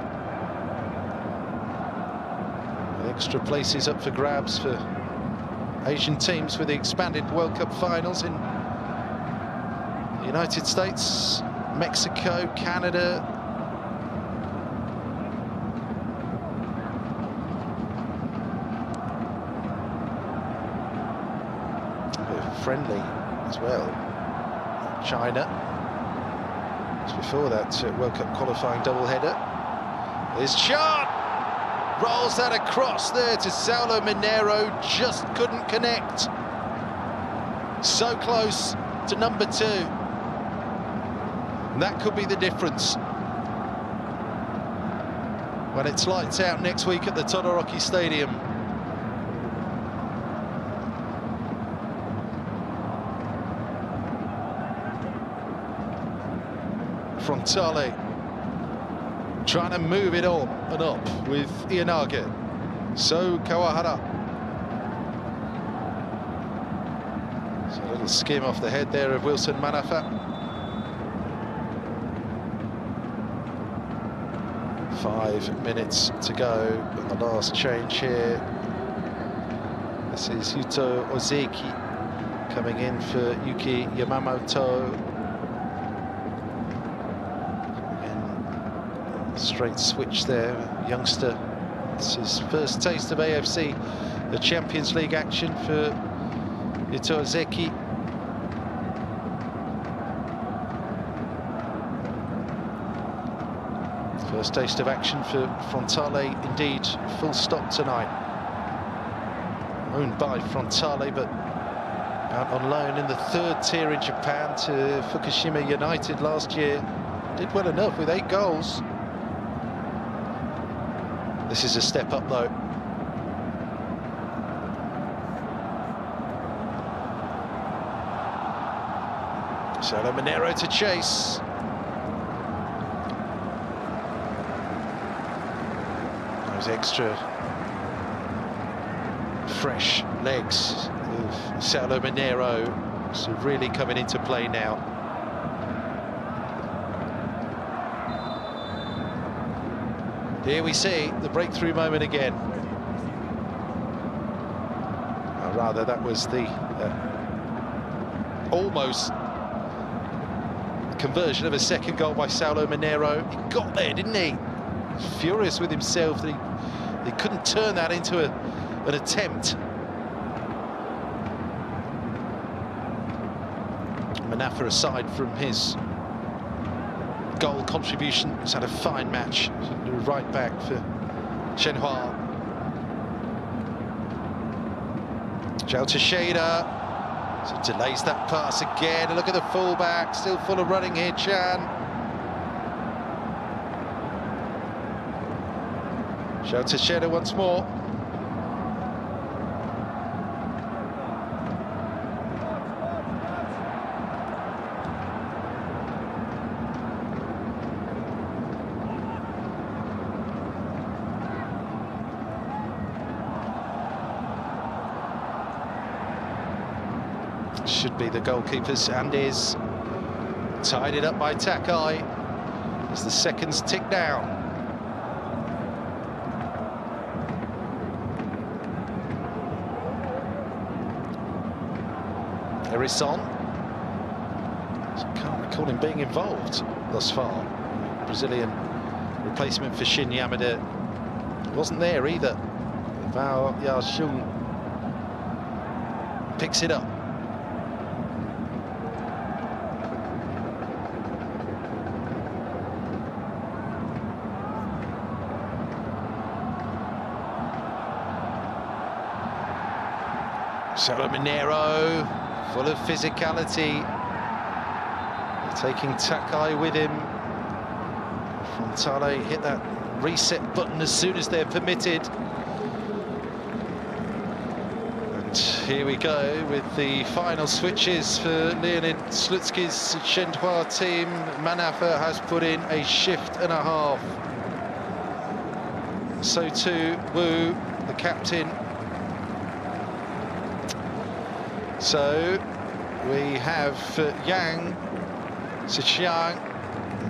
With extra places up for grabs for Asian teams with the expanded World Cup finals in the United States, Mexico, Canada. Friendly as well. China. Just before that World Cup qualifying doubleheader. There's Chan! Rolls that across there to Saulo Mineiro, just couldn't connect. So close to number 2. And that could be the difference when it's lights out next week at the Todoroki Stadium. Frontale trying to move it on and up with Ienaga. So Kawahara. So a little skim off the head there of Wilson Manafa. 5 minutes to go on the last change here. This is Yuto Ozeki coming in for Yuki Yamamoto. And straight switch there, youngster. This is first taste of AFC, the Champions League action for Yuto Ozeki. First taste of action for Frontale, indeed, full stop tonight. Owned by Frontale, but out on loan in the 3rd tier in Japan to Fukushima United last year. Did well enough with 8 goals. This is a step up though. Solo Monero to chase. Those extra fresh legs of Solo Monero, so really coming into play now. Here we see the breakthrough moment again. Or rather, that was the almost conversion of a second goal by Saulo Monero. He got there, didn't he? Furious with himself that he couldn't turn that into an attempt. Manafa, aside from his goal contribution, has had a fine match. Right back for Shanghai. Zhao Teixeira. So delays that pass again. And look at the fullback, still full of running here, Chan. Zhao Teixeira once more. Should be the goalkeepers, and is tied it up by Takai as the seconds tick down. Harrison, can't recall him being involved thus far. Brazilian replacement for Shin Yamada wasn't there either. Bao Yashung picks it up. Solo Monero, full of physicality, taking Takai with him. Frontale hit that reset button as soon as they're permitted. And here we go with the final switches for Leonid Slutsky's Shenhua team. Manafa has put in a shift and a half. So too Wu, the captain. So we have Yang Ziqiang,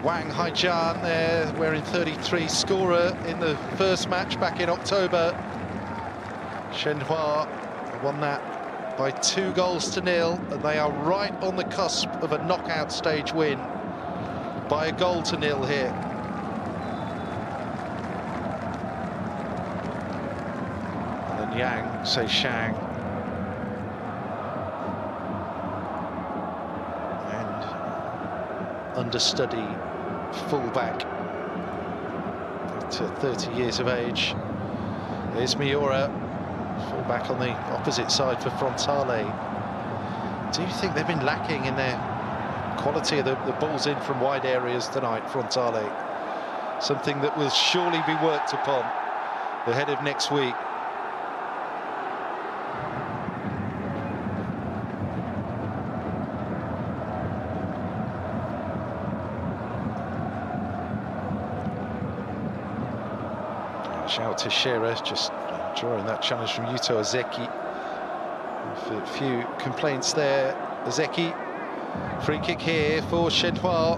Wang Haijian there, wearing 33, scorer in the first match back in October. Shenhua won that by 2-0, and they are right on the cusp of a knockout stage win by a 1-0 here. And then Yang Ziqiang. Understudy fullback at 30 years of age. There's Miura, fullback on the opposite side for Frontale. Do you think they've been lacking in their quality of the balls in from wide areas tonight, Frontale? Something that will surely be worked upon ahead of next week. Zhao Teixeira just drawing that challenge from Yuto Ozeki. A few complaints there. Ozeki, free kick here for Shenhua.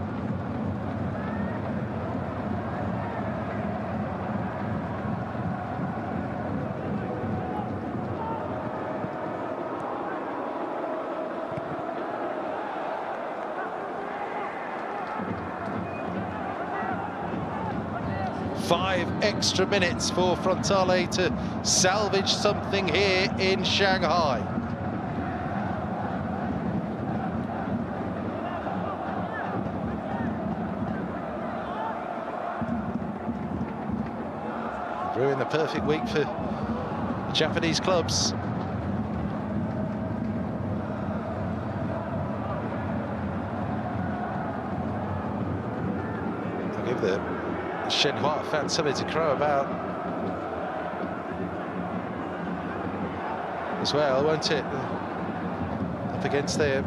5 extra minutes for Frontale to salvage something here in Shanghai. Ruined the perfect week for Japanese clubs. I'll give the Shenhua fans something to crow about as well, won't it? Up against their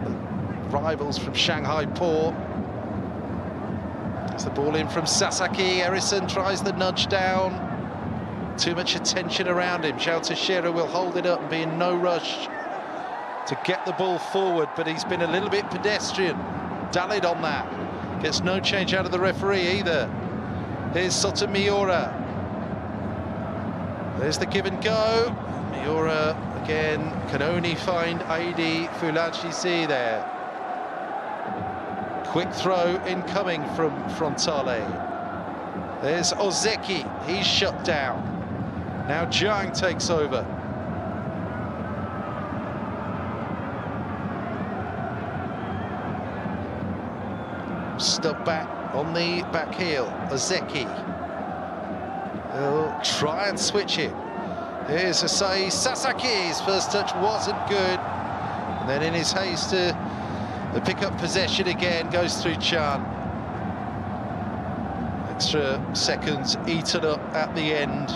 rivals from Shanghai Port. There's the ball in from Sasaki. Erison tries the nudge down. Too much attention around him. Zhao Teixeira will hold it up and be in no rush to get the ball forward, but he's been a little bit pedestrian. Dallied on that. Gets no change out of the referee either. Here's Sota Miura. There's the give and go. Miura again can only find Aidi Fulachisi there. Quick throw incoming from Frontale. There's Ozeki. He's shut down. Now Zhang takes over. Stub back on the back heel. Ozeki. He'll try and switch it. Here's Asai Sasaki. His first touch wasn't good. And then in his haste to pick up possession again, goes through Chan. Extra seconds eaten up at the end.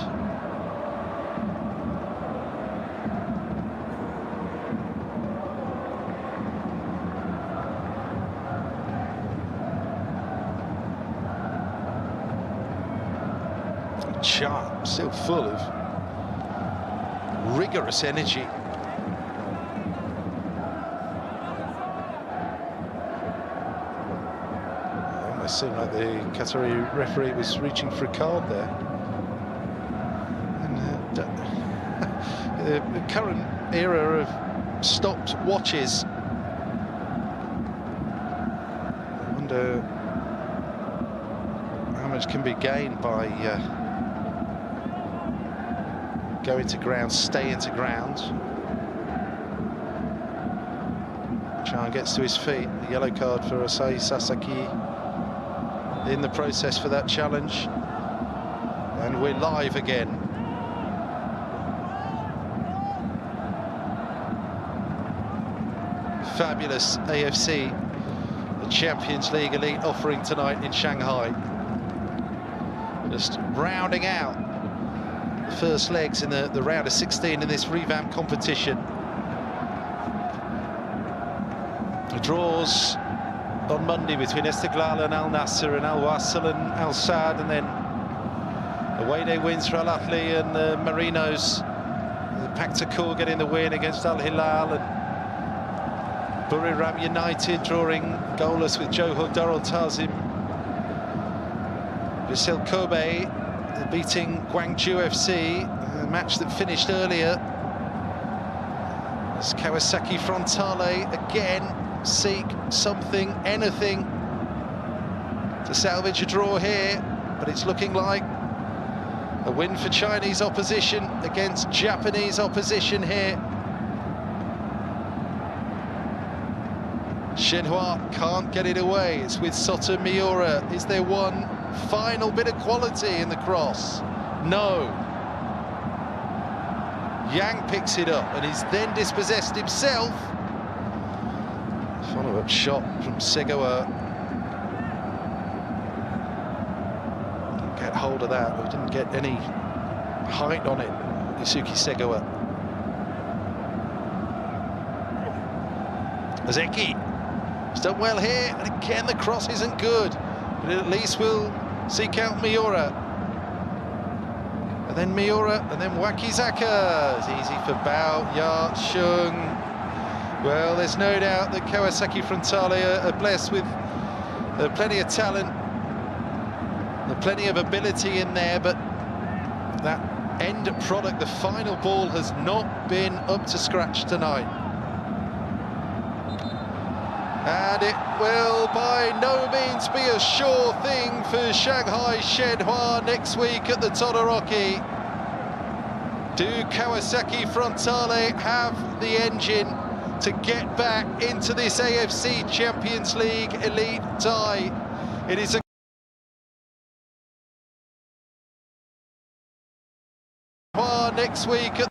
Chan still full of rigorous energy. It seemed like the Qatari referee was reaching for a card there. And the current era of stopped watches. I wonder how much can be gained by going to ground, stay into ground. Chan gets to his feet. The yellow card for Asai Sasaki in the process for that challenge. And we're live again. Fabulous AFC, the Champions League Elite offering tonight in Shanghai. Just rounding out the first legs in the round of 16 in this revamped competition. The draws on Monday between Istiklal and Al Nassr and Al Wasl and Al Saad, and then away day wins for Al Ahly and the Marinos. The Paktakur getting the win against Al Hilal, and Buriram United drawing goalless with Johor Darul Tazim. Vissel Kobe beating Guangzhou FC, a match that finished earlier. As Kawasaki Frontale again seek something, anything to salvage a draw here, but it's looking like a win for Chinese opposition against Japanese opposition here. Shenhua can't get it away. It's with Sota Miura. Is there one final bit of quality in the cross? No. Yang picks it up and he's then dispossessed himself. Follow-up shot from Segawa. Didn't get hold of that, but didn't get any height on it, Yusuke Segawa. Ozeki. He's done well here, and again the cross isn't good, but at least we'll seek out Miura. And then Miura, and then Wakizaka. It's easy for Bao, Ya, Shung. Well, there's no doubt that Kawasaki Frontale are blessed with plenty of talent, plenty of ability in there, but that end product, the final ball, has not been up to scratch tonight. And it will by no means be a sure thing for Shanghai Shenhua next week at the Todoroki. Do Kawasaki Frontale have the engine to get back into this AFC Champions League elite tie? It is a next week at